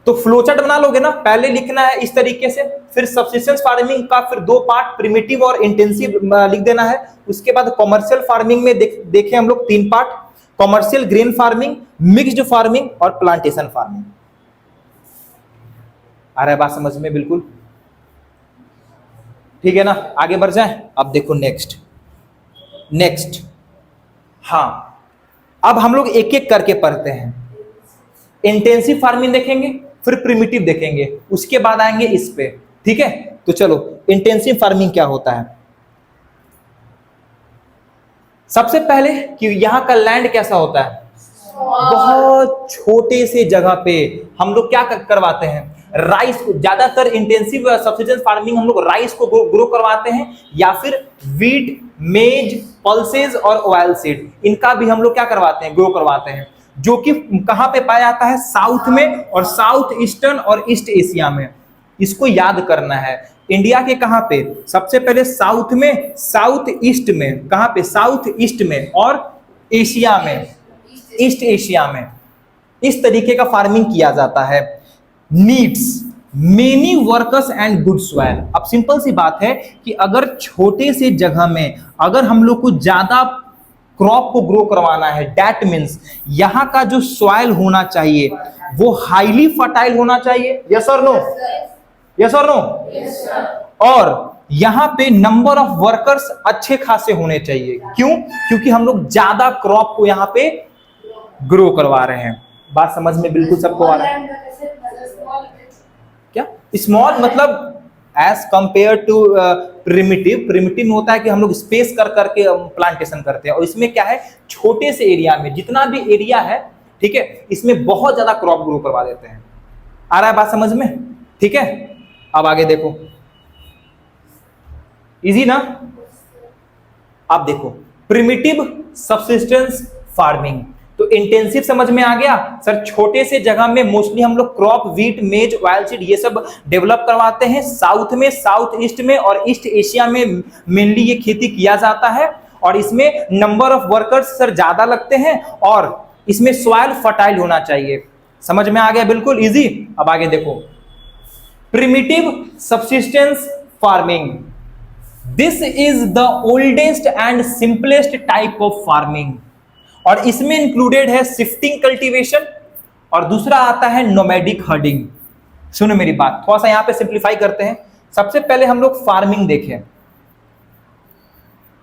तो फ्लोचार्ट बना लोगे ना, पहले लिखना है इस तरीके से, फिर सब्सिस्टेंस फार्मिंग का फिर 2 पार्ट, प्रिमिटिव और इंटेंसिव लिख देना है। उसके बाद कॉमर्शियल फार्मिंग में देखें हम लोग 3 part, commercial grain farming, mixed farming और प्लांटेशन फार्मिंग। आ रहा है बात समझ में? बिल्कुल ठीक है ना? आगे बढ़ जाए। अब देखो नेक्स्ट, हाँ अब हम लोग एक एक करके पढ़ते हैं। इंटेंसिव फार्मिंग देखेंगे, फिर प्रिमिटिव देखेंगे, उसके बाद आएंगे इस पे। ठीक है, तो चलो इंटेंसिव फार्मिंग क्या होता है। सबसे पहले कि यहां का लैंड कैसा होता है, बहुत छोटे से जगह पे हम लोग क्या करवाते हैं, राइस। ज्यादातर इंटेंसिव सब्सिस्टेंस फार्मिंग हम लोग राइस को ग्रो करवाते हैं, या फिर वीट, मेज, पल्सेस और ऑयल सीड, इनका भी हम लोग क्या करवाते हैं, ग्रो करवाते हैं। जो कि कहां पे पाया जाता है, साउथ में और साउथ ईस्टर्न और ईस्ट एशिया में। इसको याद करना है। इंडिया के कहां पे? सबसे पहले साउथ में, साउथ ईस्ट में। कहां पे? साउथ ईस्ट में, और एशिया में, ईस्ट एशिया में। इस तरीके का फार्मिंग किया जाता है। Needs many workers and good soil. अब सिंपल सी बात है कि अगर छोटे से जगह में अगर हम लोग को ज्यादा क्रॉप को ग्रो करवाना है, दैट मीन्स यहां का जो सॉइल होना चाहिए वो हाईली फर्टाइल होना चाहिए। यस और नो? यस और नो? और यहां पे नंबर ऑफ वर्कर्स अच्छे खासे होने चाहिए। क्यों? क्योंकि हम लोग ज्यादा क्रॉप को यहां पे ग्रो करवा रहे हैं। बात समझ में बिल्कुल सबको आ रहा है? क्या स्मॉल मतलब as compare to primitive. Primitive में होता है कि हम लोग स्पेस कर करके प्लांटेशन करते हैं, और इसमें क्या है, छोटे से एरिया में जितना भी एरिया है, ठीक है, इसमें बहुत ज्यादा क्रॉप ग्रो करवा देते हैं। आ रहा है बात समझ में? ठीक है, अब आगे देखो। इजी ना? अब देखो प्रिमिटिव सब्सिस्टेंस फार्मिंग। तो इंटेंसिव समझ में आ गया सर, छोटे से जगह में मोस्टली हम लोग क्रॉप, वीट, मेज, ऑयल सीड ये सब डेवलप करवाते हैं। साउथ में, साउथ ईस्ट में और ईस्ट एशिया में मेनली ये खेती किया जाता है, और इसमें नंबर ऑफ वर्कर्स सर ज्यादा लगते हैं, और इसमें सॉइल फर्टाइल होना चाहिए। समझ में आ गया? बिल्कुल इजी। अब आगे देखो, primitive subsistence farming. This is the oldest and simplest type of farming, और इसमें इंक्लूडेड है शिफ्टिंग कल्टीवेशन, और दूसरा आता है नोमैडिक हर्डिंग। सुनो मेरी बात, थोड़ा सा यहां पे सिंप्लीफाई करते हैं। सबसे पहले हम लोग फार्मिंग देखें।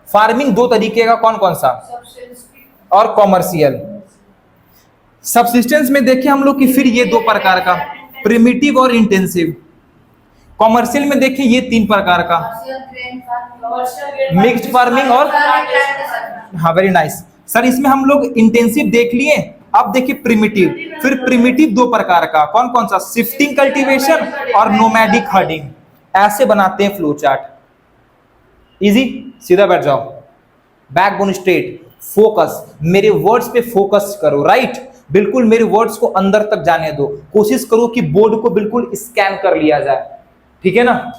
फार्मिंग 2 तरीके का, कौन कौन सा? और कॉमर्शियल। सब्सिस्टेंस में देखें हम लोग कि फिर ये 2 प्रकार का, प्रिमिटिव और इंटेंसिव। कॉमर्शियल में देखें ये 3 प्रकार का, मिक्स्ड फार्मिंग और, हाँ वेरी नाइस सर। इसमें हम लोग इंटेंसिव देख लिए, अब देखिए प्रिमिटिव। फिर प्रिमिटिव 2 प्रकार का, कौन कौन सा? शिफ्टिंग कल्टीवेशन और नोमैडिक हर्डिंग। ऐसे बनाते हैं फ्लो चार्ट। इजी, सीधा बैठ जाओ, बैकबोन स्ट्रेट, फोकस, मेरे वर्ड्स पे फोकस करो। राइट, बिल्कुल मेरे वर्ड्स को अंदर तक जाने दो। कोशिश करो कि बोर्ड को बिल्कुल स्कैन कर लिया जाए, ठीक है ना?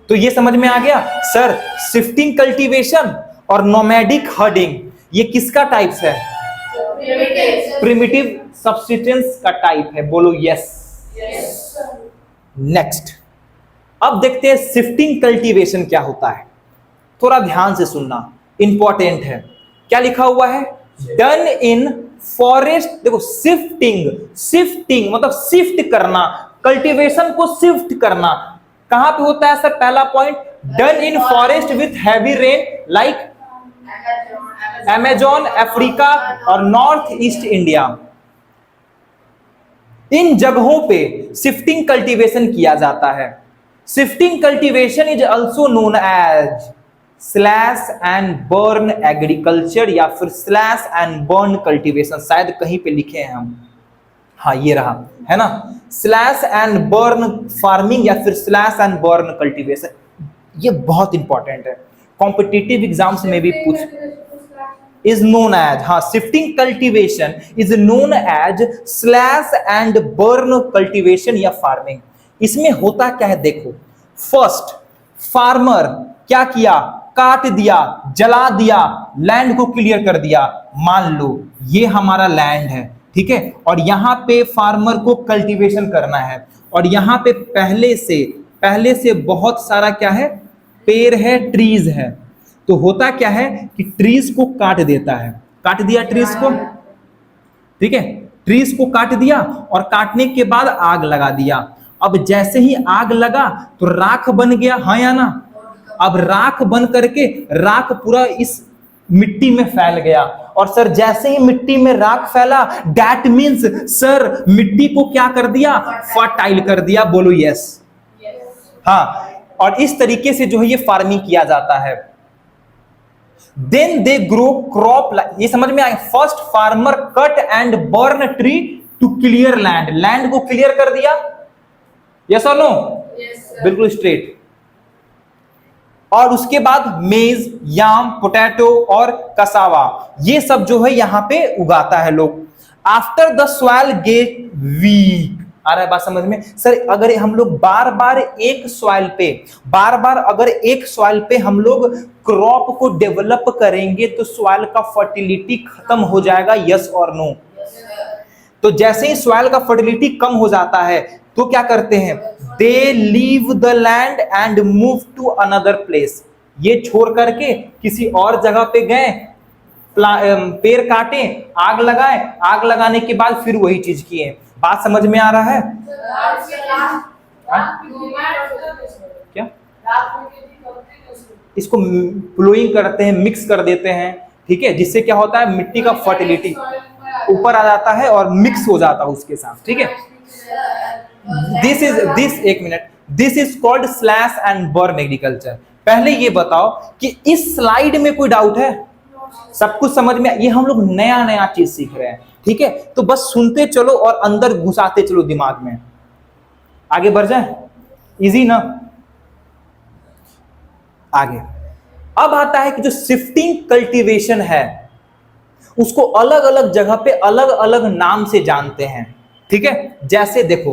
तो ये समझ में आ गया सर, शिफ्टिंग कल्टीवेशन और नोमैडिक हर्डिंग ये किसका टाइप्स है? प्रिमिटिव सब्सिस्टेंस का टाइप है। बोलो यस। नेक्स्ट, अब देखते हैं शिफ्टिंग कल्टीवेशन क्या होता है। थोड़ा ध्यान से सुनना, इंपॉर्टेंट है। क्या लिखा हुआ है? Done in forest. देखो शिफ्टिंग, शिफ्टिंग मतलब शिफ्ट करना, कल्टीवेशन को शिफ्ट करना। कहां पे होता है सर? पहला point, done in forest with heavy rain like Amazon, Africa और नॉर्थ ईस्ट इंडिया। इन जगहों पे शिफ्टिंग कल्टीवेशन किया जाता है। Shifting cultivation is also known as slash and burn agriculture या फिर स्लैश एंड बर्न कल्टीवेशन, शायद कहीं पे लिखे हैं हम, हाँ ये रहा है ना, स्लैश एंड बर्न फार्मिंग या फिर स्लैश एंड बर्न कल्टीवेशन, ये बहुत इंपॉर्टेंट है, कॉम्पिटिटिव एग्जाम्स में भी पूछ, इज नोन एज, हाँ shifting cultivation is known as slash and burn cultivation या फार्मिंग। इसमें होता क्या है देखो, फर्स्ट फार्मर क्या किया, काट दिया, जला दिया, लैंड को क्लियर कर दिया, मान लो ये हमारा लैंड है, ठीक है, और यहां पे फार्मर को कल्टीवेशन करना है, और यहां पे पहले से बहुत सारा क्या है, पेड़ है, ट्रीज है, तो होता क्या है कि ट्रीज को काट देता है, काट दिया ट्रीज को, ठीक है, ट्रीज को काट दिया और काटने के बाद आग लगा दिया। अब जैसे ही आग लगा तो राख बन गया, हाँ या ना, अब राख बन करके राख पूरा इस मिट्टी में फैल गया, और सर जैसे ही मिट्टी में राख फैला दैट मींस सर मिट्टी को क्या कर दिया, फर्टाइल कर दिया, बोलो यस, हाँ, और इस तरीके से जो है ये फार्मिंग किया जाता है। देन दे ग्रो क्रॉप, ये समझ में आए, first farmer cut and burn tree to clear land, land को क्लियर कर दिया, यस और नो, बिल्कुल स्ट्रेट, और उसके बाद मेज, याम, पोटैटो और कसावा, ये सब जो है यहां पे उगाता है लोग। After the soil get weak, आ रहा है बात समझ में सर, अगर हम लोग बार बार एक सॉइल पे हम लोग क्रॉप को डेवलप करेंगे तो सॉइल का फर्टिलिटी खत्म हो जाएगा, यस और नो। तो जैसे ही सॉइल का फर्टिलिटी कम हो जाता है तो क्या करते हैं, they leave the land and move to another place, ये छोड़ करके किसी और जगह पे गए, पेड़ काटे, आग लगाए, आग लगाने के बाद फिर वही चीज किए। बात समझ में आ रहा है क्या, इसको प्लोइंग करते हैं, मिक्स कर देते हैं, ठीक है, जिससे क्या होता है मिट्टी का फर्टिलिटी ऊपर आ जाता है और मिक्स हो जाता है उसके साथ, ठीक है। This is called slash and burn agriculture. पहले ये बताओ कि इस स्लाइड में कोई डाउट है, सब कुछ समझ में, ये हम लोग नया नया चीज सीख रहे हैं, ठीक है, तो बस सुनते चलो और अंदर घुसाते चलो दिमाग में, आगे बढ़ जाए, इजी ना। आगे अब आता है कि जो शिफ्टिंग कल्टीवेशन है उसको अलग अलग जगह पे अलग अलग नाम से जानते हैं, ठीक है, जैसे देखो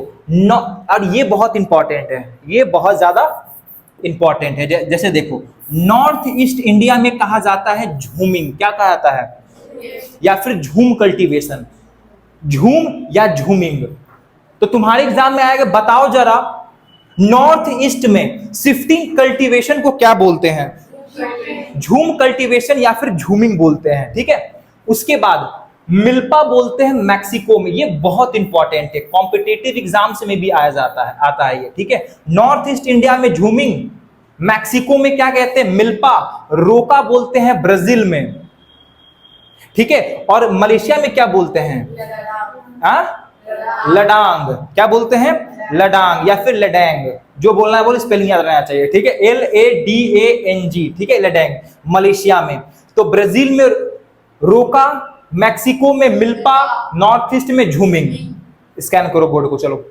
और ये बहुत इंपॉर्टेंट है, ये बहुत ज्यादा इंपॉर्टेंट है, जैसे देखो नॉर्थ ईस्ट इंडिया में कहा जाता है झूमिंग, क्या कहा जाता है, या फिर झूम कल्टीवेशन, झूम या झूमिंग। तो तुम्हारे एग्जाम में आएगा, बताओ जरा नॉर्थ ईस्ट में शिफ्टिंग कल्टीवेशन को क्या बोलते हैं, झूम कल्टीवेशन या फिर झूमिंग बोलते हैं, ठीक है। उसके बाद मिल्पा बोलते हैं मैक्सिको में, ये बहुत इंपॉर्टेंट है, कॉम्पिटिटिव एग्जाम्स में भी आता है ये, ठीक है। नॉर्थ ईस्ट इंडिया में झूमिंग, मैक्सिको में क्या कहते हैं मिल्पा, रोका बोलते हैं ब्राजील में, ठीक है, और मलेशिया में क्या बोलते हैं, लडांग, क्या बोलते हैं, लडांग या फिर लडैंग, जो बोलना है बोल, स्पेलिंग याद रहना चाहिए, ठीक है, LADANG, ठीक है, लडैंग मलेशिया में। तो ब्राजील में रोका, मैक्सिको में मिल्पा, नॉर्थ ईस्ट में झूमिंग। स्कैन करो बोर्ड को, चलो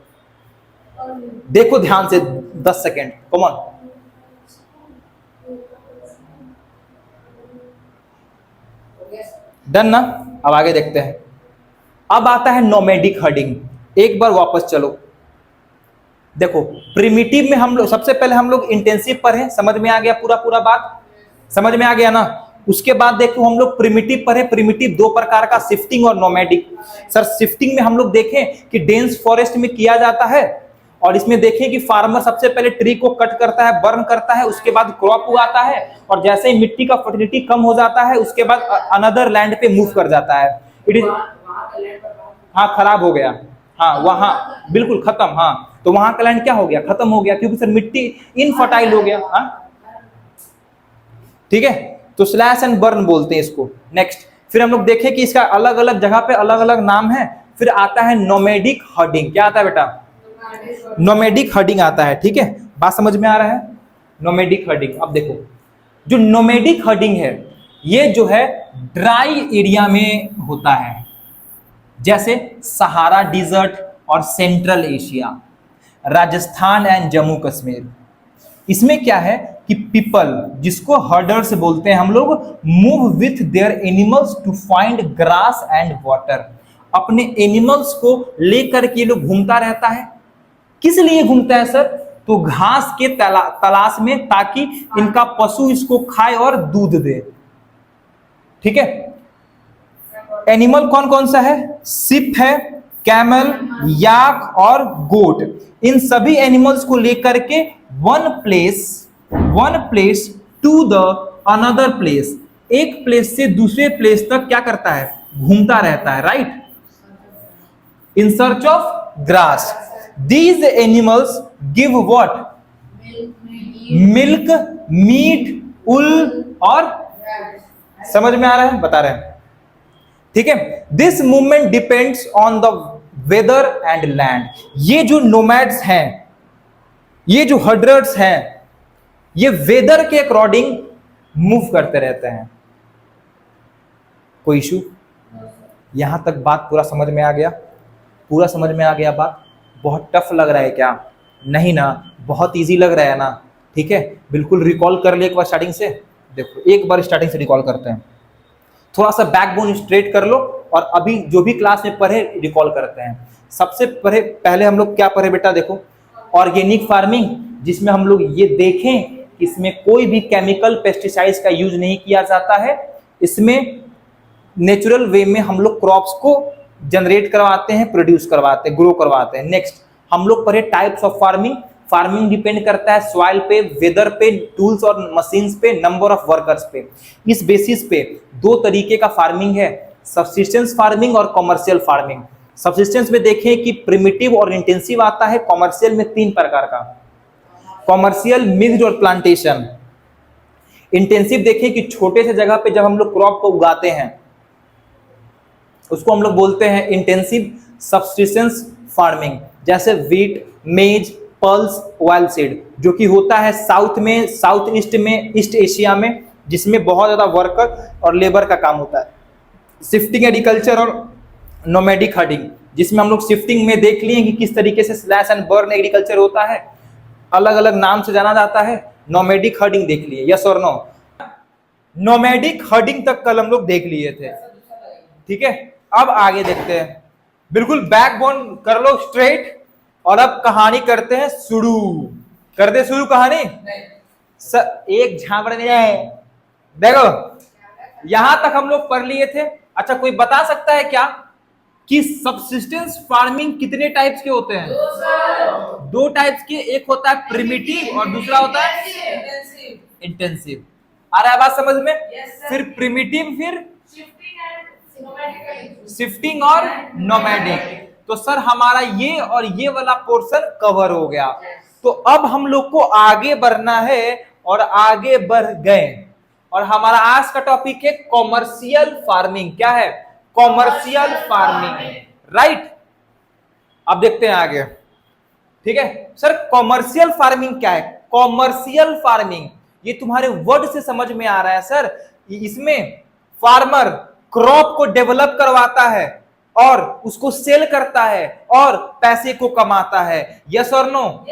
देखो ध्यान से 10 सेकेंड, कम ऑन। डन ना, अब आगे देखते हैं। अब आता है नोमैडिक हर्डिंग, एक बार वापस चलो, देखो प्रिमिटिव में हम लोग सबसे पहले हम लोग इंटेंसिव पर हैं, समझ में आ गया, पूरा बात समझ में आ गया ना। उसके बाद देखो हम लोग प्रिमिटिव पर है, प्रिमिटिव दो प्रकार का, शिफ्टिंग और नोमैडिक। सर शिफ्टिंग में हम लोग देखें कि डेंस फॉरेस्ट में किया जाता है, और इसमें देखें कि फार्मर सबसे पहले ट्री को कट करता है, बर्न करता है, उसके बाद क्रॉप उगाता है, और जैसे ही मिट्टी का फर्टिलिटी कम हो जाता है उसके बाद अनदर लैंड पे मूव कर जाता है। इट इज, हाँ खराब हो गया, हाँ वहां बिल्कुल खत्म, हाँ तो वहां का लैंड क्या हो गया, खत्म हो गया, क्योंकि सर मिट्टी इनफर्टाइल हो गया, हाँ ठीक है। तो स्लैश एंड बर्न बोलते हैं इसको। नेक्स्ट फिर हम लोग देखें कि इसका अलग अलग जगह पे अलग अलग नाम है। फिर आता है नोमैडिक हर्डिंग, क्या आता है बेटा, नोमैडिक हर्डिंग आता है, ठीक है। बात समझ में आ रहा है? Nomadic herding. अब देखो, जो नोमैडिक हर्डिंग है ये जो है ड्राई एरिया में होता है, जैसे सहारा डिजर्ट और central Asia, Rajasthan and Jammu Kashmir. इसमें क्या है कि पीपल, जिसको हर्डर्स बोलते हैं हम लोग, move with there animals to find grass and water. अपने एनिमल्स को लेकर के लोग घूमता रहता है। किस लिए घूमता है सर? तो घास के तलाश में, ताकि इनका पशु इसको खाए और दूध दे। ठीक है। एनिमल कौन कौन सा है? शिप है, कैमल, याक और गोट। इन सभी एनिमल्स को लेकर के one place to the another place, एक प्लेस से दूसरे प्लेस तक क्या करता है? घूमता रहता है, right, in search of grass. These animals give what? Milk, meat, wool और, समझ में आ रहा है? बता रहे हैं, ठीक है। This movement depends on the weather and land. ये जो नोमैड्स हैं, ये जो हर्डर्स हैं, ये वेदर के अकॉर्डिंग मूव करते रहते हैं। कोई इशू? यहां तक बात पूरा समझ में आ गया? पूरा समझ में आ गया बात? बहुत टफ लग रहा है क्या? नहीं ना, बहुत इजी लग रहा है ना? ठीक है, बिल्कुल रिकॉल कर ले एक बार स्टार्टिंग से। देखो, एक बार स्टार्टिंग से रिकॉल करते हैं, थोड़ा सा बैकबोन स्ट्रेट कर लो और अभी जो भी क्लास में पढ़े रिकॉल करते हैं। सबसे पहले हम लोग क्या पढ़े बेटा? देखो, ऑर्गेनिक फार्मिंग, जिसमें हम लोग ये देखें इसमें कोई भी केमिकल पेस्टिसाइड्स का यूज नहीं किया जाता है। इसमें नेचुरल वे में हम लोग क्रॉप्स को जनरेट करवाते हैं, प्रोड्यूस करवाते हैं, ग्रो करवाते हैं। नेक्स्ट हम लोग पढ़े types of farming. Farming depend करता है सॉइल पे, वेदर पे, टूल्स और मशीन्स पे, नंबर ऑफ वर्कर्स पे। इस बेसिस पे दो तरीके का फार्मिंग है, सब्सिस्टेंस फार्मिंग और कमर्शियल फार्मिंग। सब्सिस्टेंस में देखें कि प्रिमिटिव और इंटेंसिव आता है। कमर्शियल में 3 प्रकार का, कमर्शियल, मिक्स्ड और प्लांटेशन। इंटेंसिव देखें कि छोटे से जगह पे जब हम लोग क्रॉप को उगाते हैं उसको हम लोग बोलते हैं इंटेंसिव सब्सिस्टेंस फार्मिंग, जैसे व्हीट, मेज, पल्स, ऑयल सीड, जो कि होता है साउथ में, साउथ ईस्ट में, ईस्ट एशिया में, जिसमें बहुत ज्यादा वर्कर और लेबर का काम होता है। शिफ्टिंग एग्रीकल्चर और नोमैडिक हर्डिंग, जिसमें हम लोग शिफ्टिंग में देख लिए कि किस तरीके से स्लैश एंड बर्न एग्रीकल्चर होता है, अलग अलग नाम से जाना जाता है। नोमैडिक हर्डिंग देख लिए, यस और नो? नोमैडिक हर्डिंग तक कल हम लोग देख लिए थे, ठीक है। अब आगे देखते हैं, बिल्कुल बैकबोन कर लो स्ट्रेट, और अब कहानी करते हैं शुरू। कर दे शुरू कहानी? एक झांकड़ में जाए। देखो, यहां तक हम लोग पढ़ लिए थे। अच्छा, कोई बता सकता है क्या कि सबसिस्टेंस फार्मिंग कितने टाइप्स के होते हैं? 2 टाइप्स के, एक होता है प्रिमिटिव और दूसरा होता है इंटेंसिव। आ रहा है बात समझ में? फिर प्रिमिटिव, फिर शिफ्टिंग और नोमैडिक। तो सर हमारा ये और ये वाला पोर्शन कवर हो गया। तो अब हम लोग को आगे बढ़ना है और आगे बढ़ गए, और हमारा आज का टॉपिक है कॉमर्शियल फार्मिंग। क्या है? Commercial farming, right. अब देखते हैं आगे, ठीक है। सर कॉमर्शियल फार्मिंग क्या है? कॉमर्शियल फार्मिंग ये तुम्हारे वर्ड से समझ में आ रहा है सर। इसमें फार्मर क्रॉप को डेवलप करवाता है और उसको सेल करता है और पैसे को कमाता है, यस और नो?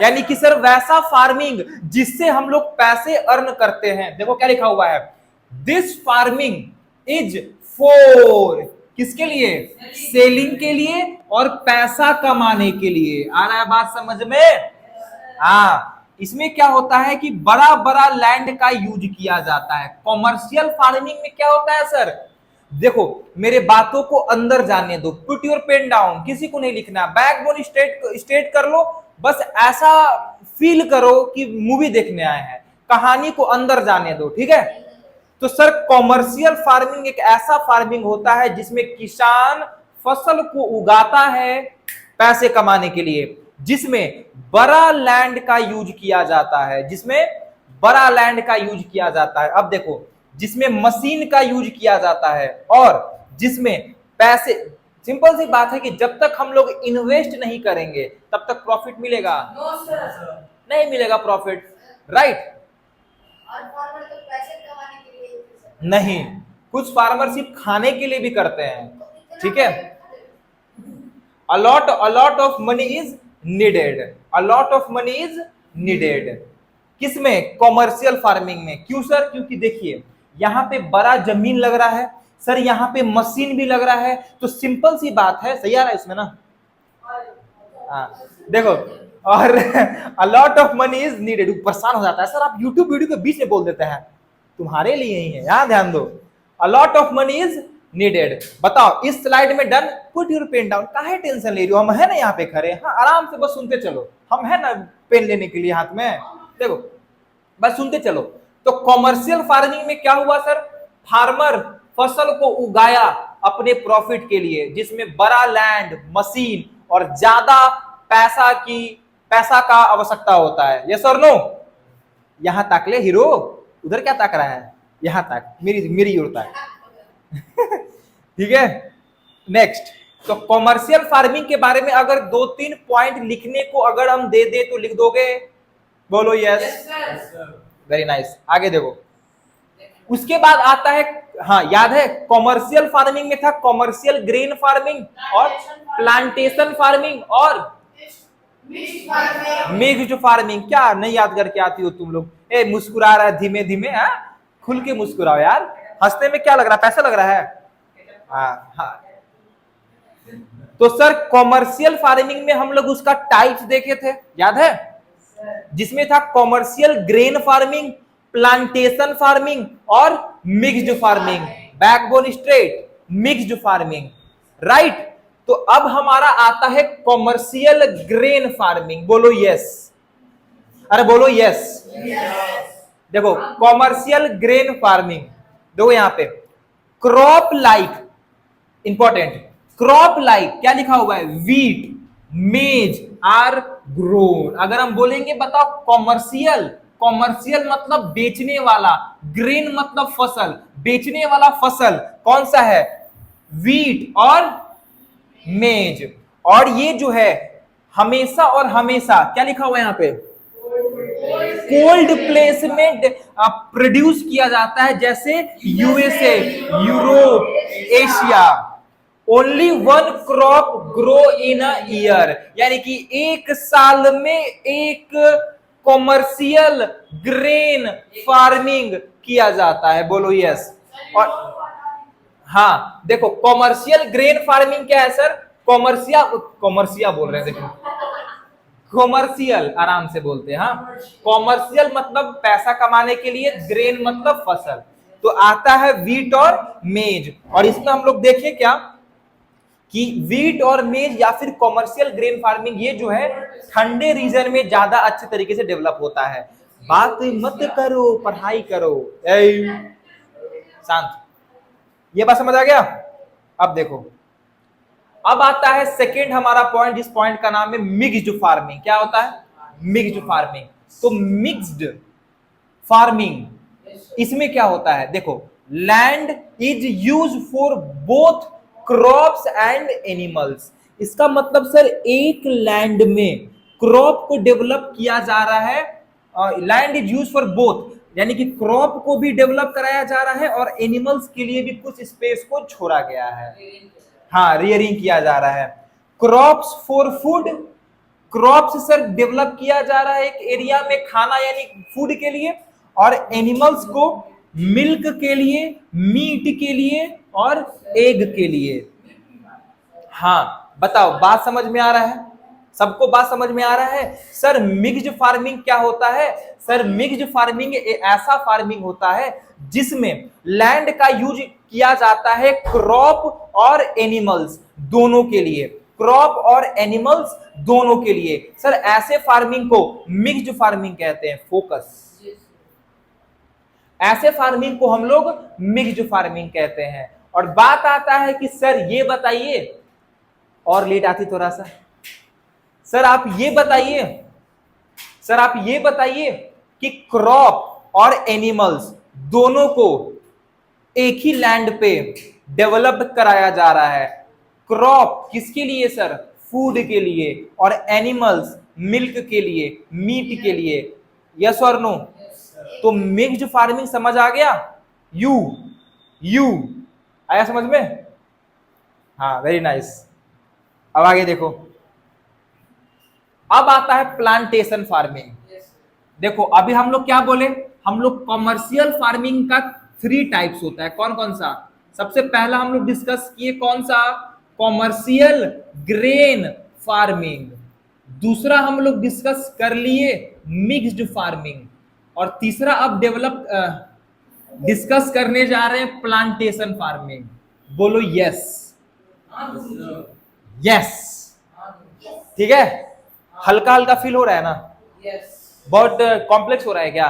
यानी कि सर वैसा फार्मिंग जिससे हम लोग पैसे अर्न करते हैं। देखो क्या लिखा हुआ है, दिस फार्मिंग इज फॉर, किसके लिए? सेलिंग के लिए और पैसा कमाने के लिए। आ रहा है बात समझ में? हाँ, इसमें क्या होता है कि बड़ा बड़ा लैंड का यूज किया जाता है। कॉमर्शियल फार्मिंग में क्या होता है सर? देखो, मेरे बातों को अंदर जाने दो, पुट योर पेन डाउन, किसी को नहीं लिखना, बैकबोन स्ट्रेट कर लो, बस ऐसा फील करो कि मूवी देखने आए हैं, कहानी को अंदर जाने दो, ठीक है। तो सर कॉमर्शियल फार्मिंग एक ऐसा फार्मिंग होता है जिसमें किसान फसल को उगाता है पैसे कमाने के लिए, जिसमें बड़ा लैंड का यूज किया जाता है, जिसमें बड़ा लैंड का यूज किया जाता है। अब देखो, जिसमें मशीन का यूज किया जाता है और जिसमें पैसे, सिंपल सी बात है कि जब तक हम लोग इन्वेस्ट नहीं करेंगे तब तक प्रॉफिट मिलेगा? नहीं मिलेगा प्रॉफिट, राइट। और फार्मर तो पैसे कमाने के लिए नहीं, कुछ फार्मर सिर्फ खाने के लिए भी करते हैं, ठीक है। A lot of money is needed, a lot of money is needed। किसमें? कॉमर्शियल फार्मिंग में। क्यों सर? क्योंकि देखिए यहाँ पे बड़ा जमीन लग रहा है सर, यहाँ पे मशीन भी लग रहा है, तो सिंपल सी बात है, सही आ रहा है इसमें ना? हाँ देखो, और a lot of money is needed, परेशान हो जाता है सर, आप YouTube वीडियो के बीच में बोल देते हैं, तुम्हारे लिए ही है, यहाँ ध्यान दो। A lot of money is needed। बताओ इस स्लाइड में done, put your pen down. काहे टेंशन ले रही हो, हम है ना यहाँ पे खड़े, हाँ आराम से बस सुनते चलो, हम है ना पेन लेने के लिए हाथ में, देखो बस सुनते चलो। तो कॉमर्शियल फार्मिंग में क्या हुआ सर? फार्मर फसल को उगाया अपने प्रॉफिट के लिए, जिसमें बड़ा लैंड, मशीन और ज्यादा पैसा का आवश्यकता होता है। यस और नो? यहां तक ले हीरो, उधर क्या ताक रहा है? यहां तक मेरी ओर तक ठीक है। नेक्स्ट, तो कॉमर्शियल फार्मिंग के बारे में अगर 2-3 पॉइंट लिखने को अगर हम दे दे तो लिख दोगे? बोलो यस। वेरी नाइस, आगे देखो। उसके बाद आता है, हाँ याद है, कॉमर्शियल फार्मिंग में था कॉमर्शियल ग्रेन फार्मिंग और प्लांटेशन फार्मिंग और मिक्स्ड फार्मिंग। क्या नहीं याद करके आती हो तुम लोग? ए मुस्कुरा रहा है धीमे धीमे, हाँ खुल के मुस्कुराओ यार, हंसने में क्या लग रहा है? पैसा लग रहा है? हाँ। तो सर कॉमर्शियल फार्मिंग में हम लोग उसका टाइप्स देखे थे, याद है? जिसमें था commercial grain farming, plantation farming और mixed farming. Backbone straight, mixed farming, right. तो अब हमारा आता है कॉमर्शियल ग्रेन फार्मिंग। बोलो यस, अरे बोलो यस। देखो कॉमर्शियल ग्रेन फार्मिंग, देखो यहां पे crop like, important, crop like क्या लिखा हुआ है? व्हीट, मेज आर ग्रोन। अगर हम बोलेंगे बताओ कॉमर्शियल, कॉमर्शियल मतलब बेचने वाला, ग्रेन मतलब फसल, बेचने वाला फसल कौन सा है? व्हीट और मेज। और ये जो है हमेशा और हमेशा क्या लिखा हुआ है यहाँ पे? कोल्ड प्लेस में प्रोड्यूस किया जाता है, जैसे USA, Europe, Asia. Only one crop grow in a year, यानी कि एक साल में एक कॉमर्शियल ग्रेन फार्मिंग किया जाता है। बोलो यस। और हाँ देखो कॉमर्शियल ग्रेन फार्मिंग क्या है सर? कॉमर्शियल बोल रहे हैं, देखो कॉमर्शियल आराम से बोलते हैं, हाँ कॉमर्शियल मतलब पैसा कमाने के लिए, ग्रेन मतलब फसल। तो आता है व्हीट और मेज, और इसमें हम लोग देखें क्या कि व्हीट और मेज या फिर कॉमर्शियल ग्रेन फार्मिंग ये जो है ठंडे रीजन में ज्यादा अच्छे तरीके से डेवलप होता है। बात मत करो, पढ़ाई करो, शांत। ये बात समझ आ गया? अब देखो, अब आता है सेकेंड हमारा पॉइंट, जिस पॉइंट का नाम है मिक्स्ड फार्मिंग। क्या होता है? Mixed farming. तो मिक्स्ड फार्मिंग, इसमें क्या होता है? देखो land is use for both crops and animals. इसका मतलब सर एक लैंड में क्रॉप को डेवलप किया जा रहा है, land is use for both, यानी कि क्रॉप को भी डेवलप कराया जा रहा है और एनिमल्स के लिए भी कुछ स्पेस को छोड़ा गया है, हाँ रियरिंग किया जा रहा है। Crops for food, crops sir develop किया जा रहा है एक एरिया में खाना यानी फूड के लिए, और एनिमल्स को मिल्क के लिए, मीट के लिए और एग के लिए। हाँ बताओ बात समझ में आ रहा है? सबको बात समझ में आ रहा है? सर मिक्स्ड फार्मिंग क्या होता है? सर मिक्स्ड फार्मिंग ऐसा फार्मिंग होता है जिसमें लैंड का यूज किया जाता है क्रॉप और एनिमल्स दोनों के लिए, क्रॉप और एनिमल्स दोनों के लिए। सर ऐसे फार्मिंग को मिक्स्ड फार्मिंग कहते हैं। फोकस, ऐसे फार्मिंग को हम लोग मिक्स्ड फार्मिंग कहते हैं। और बात आता है कि सर ये बताइए, और लेट आती थोड़ा सा, सर आप ये बताइए, सर आप ये बताइए कि क्रॉप और एनिमल्स दोनों को एक ही लैंड पे डेवलप कराया जा रहा है। क्रॉप किसके लिए सर? फूड के लिए, और एनिमल्स मिल्क के लिए, मीट के लिए। यस और नो? तो मिक्स्ड फार्मिंग समझ आ गया? यू यू आया समझ में? हाँ, वेरी नाइस। अब आगे देखो, अब आता है प्लांटेशन फार्मिंग। देखो अभी हम लोग क्या बोले, हम लोग कॉमर्शियल फार्मिंग का 3 टाइप्स होता है। कौन कौन सा? सबसे पहला हम लोग डिस्कस किए कौन सा? Commercial grain farming. दूसरा हम लोग डिस्कस कर लिए मिक्स्ड फार्मिंग, और तीसरा अब डेवलप डिस्कस करने जा रहे हैं प्लांटेशन फार्मिंग। बोलो यस। यस, ठीक है। हल्का हल्का फील हो रहा है ना? बहुत कॉम्प्लेक्स हो रहा है क्या?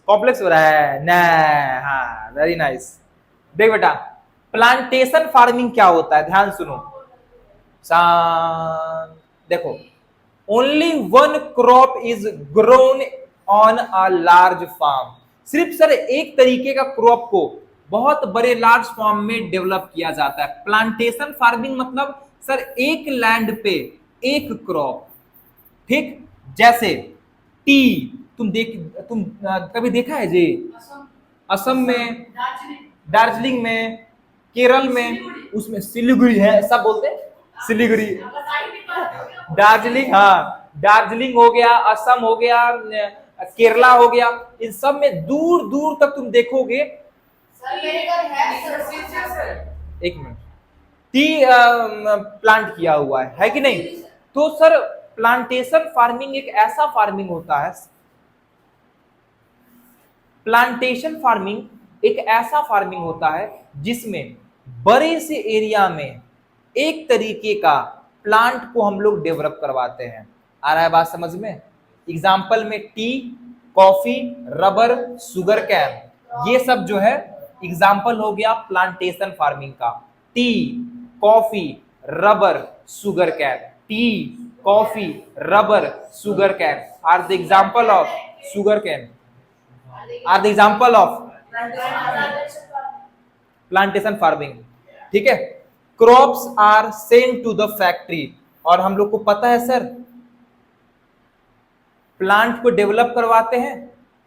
कॉम्प्लेक्स हो रहा है ना? हाँ, वेरी नाइस। देख बेटा, प्लांटेशन फार्मिंग क्या होता है, ध्यान सुनो। देखो, only one crop is grown on a large farm. सिर्फ सर एक तरीके का क्रॉप को बहुत बड़े लार्ज फार्म में डेवलप किया जाता है। प्लांटेशन फार्मिंग मतलब सर एक लैंड पे एक क्रॉप, ठीक। जैसे टी, तुम कभी देखा है जी? असम में, दार्जिलिंग में, केरल में, उसमें सिलीगुड़ी है, सब बोलते हैं सिलीगुड़ी, दार्जिलिंग। हाँ, दार्जिलिंग हो गया, असम हो गया, केरला हो गया। इन सब में दूर दूर तक तुम देखोगे, सर मेरे घर है सर। एक मिनट, टी प्लांट किया हुआ है कि नहीं? तो सर प्लांटेशन फार्मिंग एक ऐसा फार्मिंग होता है, प्लांटेशन फार्मिंग एक ऐसा फार्मिंग होता है जिसमें बड़े से एरिया में एक तरीके का प्लांट को हम लोग डेवलप करवाते हैं। आ रहा है बात समझ में? एग्जाम्पल में tea, coffee, rubber, sugar cane, ये सब जो है एग्जाम्पल हो गया प्लांटेशन फार्मिंग का। Tea, coffee, rubber, sugar cane. Tea, coffee, rubber, sugar cane are the example of sugar cane, are the example of plantation farming, ठीक है। Crops are sent to the factory, और हम लोग को पता है सर, प्लांट को डेवलप करवाते हैं,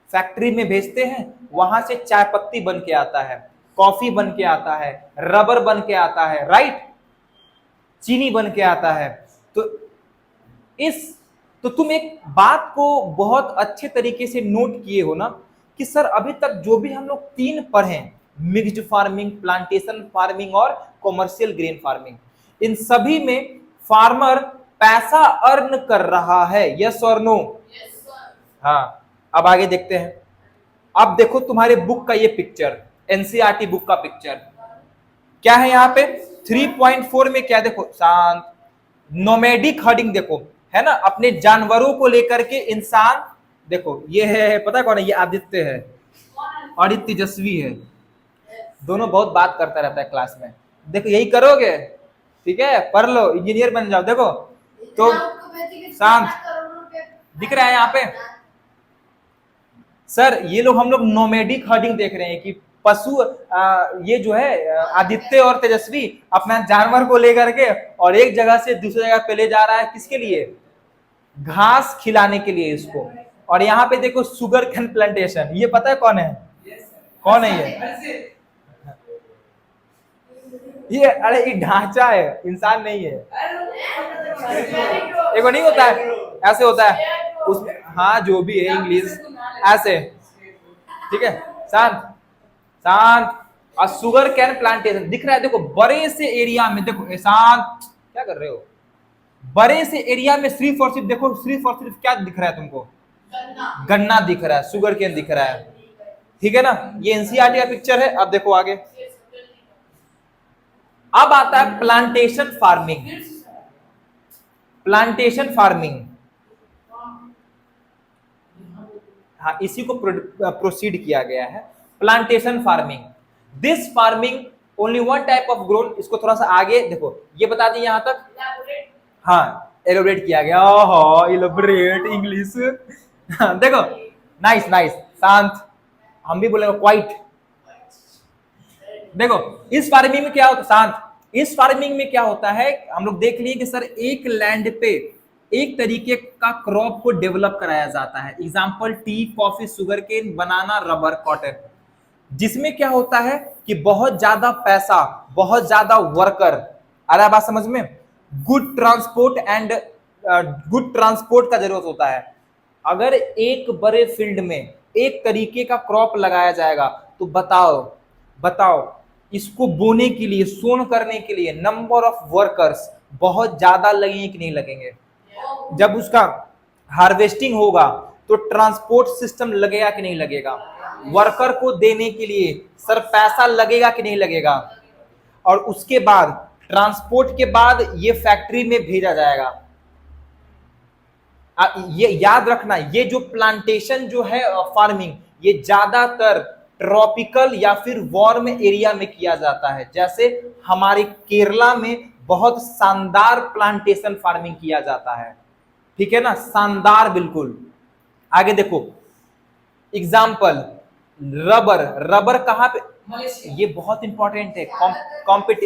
फैक्ट्री में भेजते हैं, वहां से चाय पत्ती बन के आता है, कॉफी बन के आता है, रबर बन के आता है, राइट, चीनी बन के आता है। तो तुम एक बात को बहुत अच्छे तरीके से नोट किए हो ना कि सर अभी तक जो भी हम लोग 3 पढ़े, मिक्स्ड फार्मिंग, प्लांटेशन फार्मिंग और कॉमर्शियल ग्रेन फार्मिंग, इन सभी में फार्मर पैसा अर्न कर रहा है। यस और नो? हाँ, अब आगे देखते हैं। अब देखो तुम्हारे बुक का ये पिक्चर, एनसीईआरटी बुक का पिक्चर क्या है यहाँ पे 3.4 में, क्या देखो, शांत, नोमैडिक हर्डिंग देखो, है ना, अपने जानवरों को लेकर के इंसान। देखो ये है, पता कौन है? ये आदित्य है और ये तेजस्वी है, दोनों बहुत बात करता रहता है क्लास में। देखो यही करोगे, ठीक है, पढ़ लो, इंजीनियर बन जाओ। देखो तो शांत, दिख रहा है यहाँ पे सर, ये लोग, हम लोग नोमैडिक हर्डिंग देख रहे हैं कि पशु, ये जो है आदित्य और तेजस्वी अपना जानवर को लेकर के और एक जगह से दूसरी जगह पे ले जा रहा है, किसके लिए? घास खिलाने के लिए इसको। और यहाँ पे देखो शुगर कैन प्लांटेशन, ये पता है कौन है? कौन है ये? अरे ये ढांचा है, इंसान नहीं है। एक नहीं होता है, ऐसे होता है उसमें, हाँ जो भी है इंग्लिश ऐसे, ठीक है। शांत शांत। और शुगर कैन प्लांटेशन दिख रहा है, देखो बड़े से एरिया में, देखो शांत, क्या कर रहे हो? बड़े से एरिया में सिर्फ और सिर्फ, देखो सिर्फ और सिर्फ क्या दिख रहा है तुमको? गन्ना दिख रहा है, शुगर कैन दिख रहा है, ठीक है ना। ये एनसीईआरटी का पिक्चर है। अब देखो आगे, अब आता है प्लांटेशन फार्मिंग। प्लांटेशन फार्मिंग, हाँ, इसी को प्रोसीड किया गया है, plantation farming. This farming only one type of grown. इसको थोड़ा सा आगे देखो, ये बता दी यहां तक, हाँ, एलोबरेट किया गया। ओहो, एलोबरेट इंग्लिश। देखो, नाइस नाइस, शांत, हम भी बोलेंगे क्वाइट। देखो इस फार्मिंग में क्या होता है, शांत, इस फार्मिंग में क्या होता है, हम लोग देख लिए कि सर एक लैंड पे एक तरीके का क्रॉप को डेवलप कराया जाता है। Example tea, coffee, sugar cane, banana, rubber, cotton. जिसमें क्या होता है कि बहुत ज्यादा पैसा, बहुत ज्यादा वर्कर, आ रहा है बात समझ में, good transport and good transport का जरूरत होता है। अगर एक बड़े फील्ड में एक तरीके का क्रॉप लगाया जाएगा तो बताओ बताओ इसको बोने के लिए, सोन करने के लिए नंबर ऑफ वर्कर्स बहुत ज्यादा लगेंगे कि नहीं लगेंगे? जब उसका हार्वेस्टिंग होगा तो ट्रांसपोर्ट सिस्टम लगेगा कि नहीं लगेगा? वर्कर को देने के लिए सर पैसा लगेगा कि नहीं लगेगा? और उसके बाद ट्रांसपोर्ट के बाद ये फैक्ट्री में भेजा जाएगा। ये याद रखना, ये जो प्लांटेशन जो है फार्मिंग, ये ज्यादातर ट्रॉपिकल या फिर वार्म एरिया में किया जाता है। जैसे हमारे केरला में बहुत शानदार प्लांटेशन फार्मिंग किया जाता है, ठीक है ना, शानदार बिल्कुल। आगे देखो एग्जाम्पल रबर। रबर कहां पे, ये बहुत इंपॉर्टेंट है,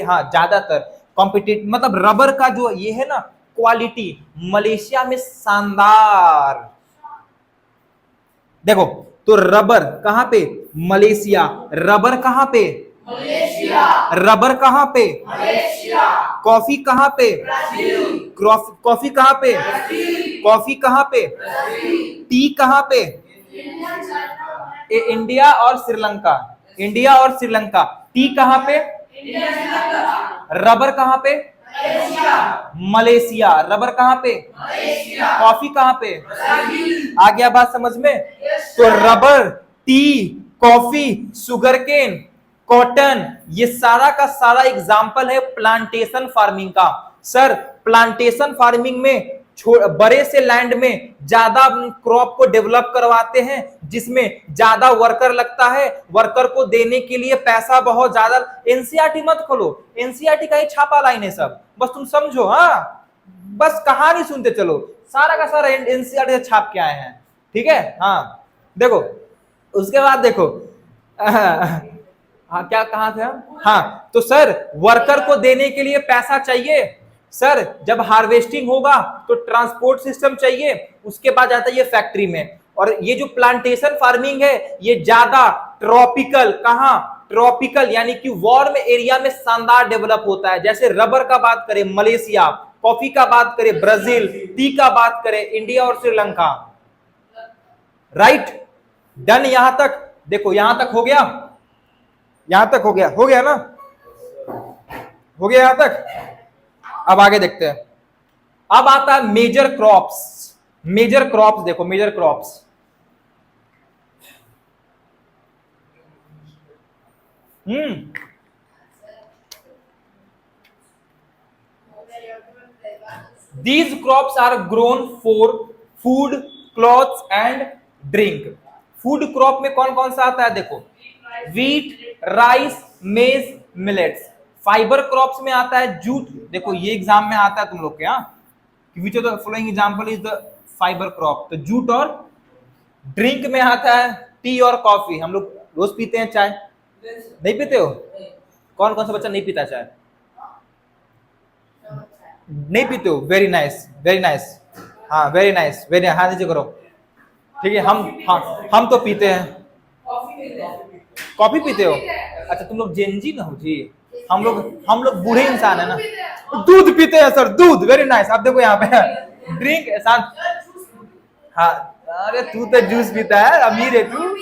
हाँ ज्यादातर कॉम्पिटिटिव, मतलब रबर का जो ये है ना क्वालिटी मलेशिया में शानदार। देखो तो रबर कहां पे, मलेशिया। रबर कहां पे, मलेशिया। रबर कहां पे, मलेशिया। कॉफी कहां पे, कॉफी कहां पे, कॉफी कहां पे, टी कहां पे, इंडिया और श्रीलंका, इंडिया और श्रीलंका। टी कहां पे, रबर कहां पे, मलेशिया। रबर कहां पे, कॉफी कहां पे, आ गया बात समझ में? तो rubber, tea, coffee, sugar cane, cotton, ये सारा का सारा एग्जाम्पल है प्लांटेशन फार्मिंग का। सर प्लांटेशन फार्मिंग में बड़े से लैंड में ज्यादा क्रॉप को डेवलप करवाते हैं, जिसमें ज्यादा वर्कर लगता है, वर्कर को देने के लिए पैसा बहुत ज्यादा। एनसीईआरटी मत खोलो, एनसीईआरटी का ही छापा लाइन है सब, बस तुम समझो। हाँ बस कहानी सुनते चलो, सारा का सारा एनसीईआरटी से छाप के आए हैं, ठीक है। हाँ देखो उसके बाद देखो हाँ क्या कहां थे हम, हाँ तो सर वर्कर को देने के लिए पैसा चाहिए। सर जब हार्वेस्टिंग होगा तो ट्रांसपोर्ट सिस्टम चाहिए, उसके बाद जाता है ये फैक्ट्री में। और ये जो प्लांटेशन फार्मिंग है ये ज्यादा ट्रॉपिकल, कहां, ट्रॉपिकल यानी कि वार्म एरिया में शानदार डेवलप होता है। जैसे रबर का बात करें मलेशिया, कॉफी का बात करें ब्राजील, टी का बात करें इंडिया और श्रीलंका। राइट, डन यहां तक? देखो यहां तक हो गया, यहां तक हो गया ना, हो गया यहां तक। अब आगे देखते हैं। अब आता है मेजर क्रॉप्स। मेजर क्रॉप्स देखो, major crops These crops are grown for food, clothes and drink. Food crop में कौन कौन सा आता है देखो, wheat, rice, maize, millets. Fibre crops में आता है जूट। देखो ये एग्जाम में आता है तुम लोग के, which of the following example is the fibre crop, तो जूट। और ड्रिंक में आता है टी और कॉफी। हम लोग रोज पीते हैं चाय, नहीं पीते हो? कौन कौन सा बच्चा नहीं पीता चाय? नहीं पीते हो? वेरी नाइस, वेरी नाइस, हाँ वेरी नाइस, वेरी, हाँ नीचे करो, ठीक है। हम तो पीते हैं। कॉफी पीते हो? अच्छा तुम लोग जेनजी ना हो जी, हम लोग बूढ़े इंसान है ना। दूध पीते हैं सर, दूध, वेरी नाइस। आप देखो यहाँ पे ड्रिंक शांत, हाँ अरे तू तो जूस पीता है, अमीर है तू।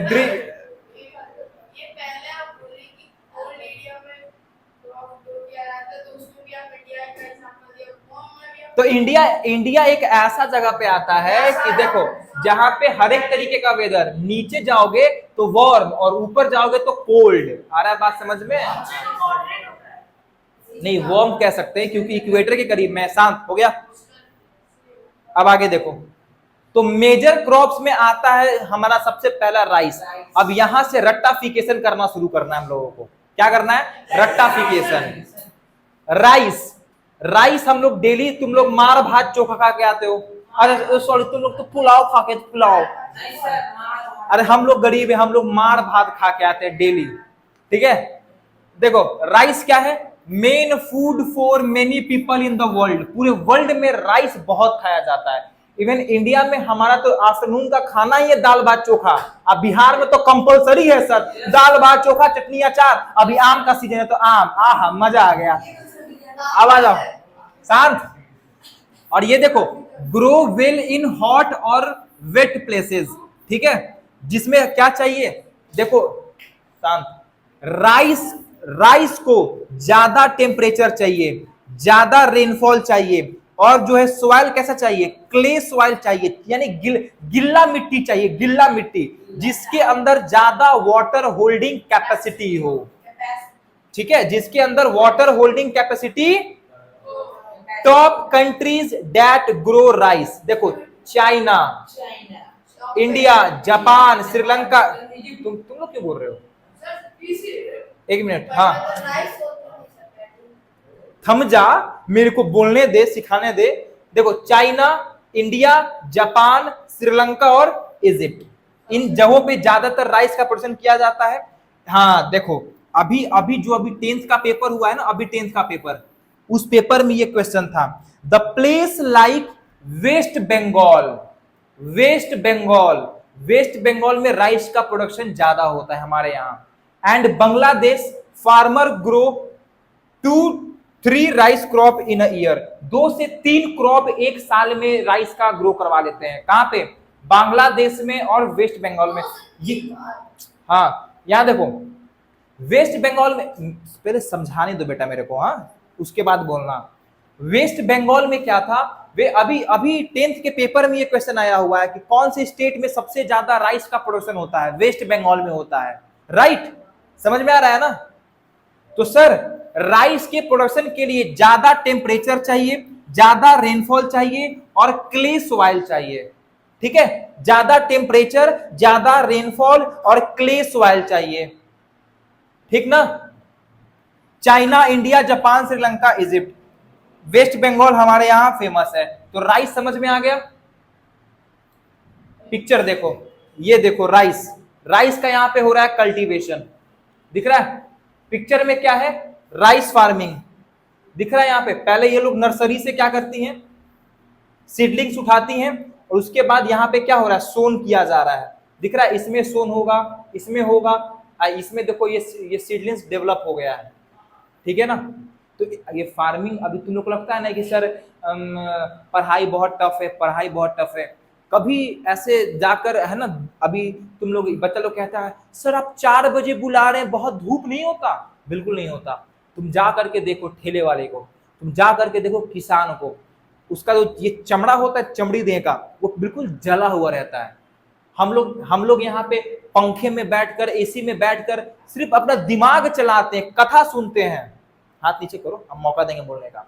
ड्रिंक, तो इंडिया एक ऐसा जगह पे आता है कि देखो जहां पे हर एक तरीके का वेदर, नीचे जाओगे तो वार्म और ऊपर जाओगे तो कोल्ड। आ रहा है बात समझ में? नहीं वार्म कह सकते हैं क्योंकि इक्वेटर के करीब में। शांत हो गया। अब आगे देखो, तो मेजर क्रॉप्स में आता है हमारा सबसे पहला राइस। अब यहां से रट्टाफिकेशन करना शुरू करना है हम लोगों को। क्या करना है? रट्टाफिकेशन। राइस, राइस हम लोग डेली, तुम लोग मार भात चोखा खा के आते हो। अरे सॉरी, तुम लोग तो पुलाव खा के, पुलाव। अरे हम लोग गरीब है, हम लोग मार भात खा के आते हैं डेली, ठीक है। देखो राइस क्या है, main food for many people in the world, पूरे वर्ल्ड में राइस बहुत खाया जाता है। इवन इंडिया में हमारा तो आफ्टरनून का खाना ही है दाल भात चोखा। अब बिहार में तो कंपलसरी है सर, दाल भात चोखा चटनी अचार। अभी आम का सीजन है तो आम, आहा मजा आ गया। अब आ जाओ शांत। और ये देखो, ग्रो वेल इन हॉट और वेट प्लेसेस, ठीक है, जिसमें क्या चाहिए, देखो शांत, राइस, राइस को ज्यादा टेम्परेचर चाहिए, ज्यादा रेनफॉल चाहिए, और जो है सॉइल कैसा चाहिए, क्ले सॉइल चाहिए, यानी गिल्ला मिट्टी चाहिए, गिल्ला मिट्टी जिसके अंदर ज्यादा वाटर होल्डिंग कैपेसिटी हो, ठीक है, जिसके अंदर water holding capacity. Top countries that grow rice, देखो चाइना, इंडिया, जापान, श्रीलंका। तुम लोग क्यों बोल रहे हो, एक मिनट, हाँ थम जा, मेरे को बोलने दे, सिखाने दे। देखो चाइना, इंडिया, जापान, श्रीलंका और इजिप्ट, इन जगहों पे ज्यादातर राइस का प्रोडक्शन किया जाता है। हाँ देखो, अभी अभी जो अभी 10th का पेपर हुआ है ना, अभी 10th का पेपर, उस पेपर में ये क्वेश्चन था, the place like West Bengal, West Bengal, West Bengal में राइस का प्रोडक्शन ज्यादा होता है हमारे यहाँ, and Bangladesh farmer grow 2-3 rice crop in a year, 2 से 3 क्रॉप एक साल में राइस का ग्रो करवा लेते हैं। कहां पे, बांग्लादेश में और वेस्ट बंगाल में। ये हाँ यहां देखो, वेस्ट बंगाल में, पहले समझाने दो बेटा मेरे को, हाँ उसके बाद बोलना। वेस्ट बंगाल में क्या था, वे अभी अभी 10th के पेपर में ये क्वेश्चन आया हुआ है कि कौन से स्टेट में सबसे ज्यादा राइस का प्रोडक्शन होता है, वेस्ट बंगाल में होता है, राइट, समझ में आ रहा है ना। तो सर राइस के प्रोडक्शन के लिए ज्यादा टेम्परेचर चाहिए, ज्यादा रेनफॉल चाहिए और क्ले सॉइल चाहिए, ठीक है, ज्यादा टेम्परेचर, ज्यादा रेनफॉल और क्ले सॉइल चाहिए, ठीक ना। China, India, Japan, Sri Lanka, Egypt, West Bengal हमारे यहां फेमस है। तो राइस समझ में आ गया। पिक्चर देखो, ये देखो राइस, राइस का यहां पे हो रहा है कल्टीवेशन, दिख रहा है पिक्चर में, क्या है, राइस फार्मिंग दिख रहा है यहां पे। पहले ये लोग नर्सरी से क्या करती हैं, सीडलिंग्स उठाती हैं, और उसके बाद यहाँ पे क्या हो रहा है, सोन किया जा रहा है, दिख रहा है, इसमें सोन होगा, इसमें होगा, इसमें देखो ये सीडलिंग्स डेवलप हो गया है, ठीक है ना। तो ये फार्मिंग, अभी तुम लोग को लगता है ना कि सर पढ़ाई बहुत टफ है, पढ़ाई बहुत टफ है, कभी ऐसे जाकर है ना, अभी तुम लोग बच्चा लोग कहता है सर आप 4 बजे बुला रहे हैं, बहुत धूप नहीं होता, बिल्कुल नहीं होता। तुम जा करके देखो ठेले वाले को, तुम जा करके देखो किसान को, उसका जो ये चमड़ा होता है, चमड़ी देह का, वो बिल्कुल जला हुआ रहता है। हम लोग यहाँ पे पंखे में बैठकर, एसी में बैठकर सिर्फ अपना दिमाग चलाते हैं, कथा सुनते हैं, हाथ नीचे करो, हम मौका देंगे बोलने का।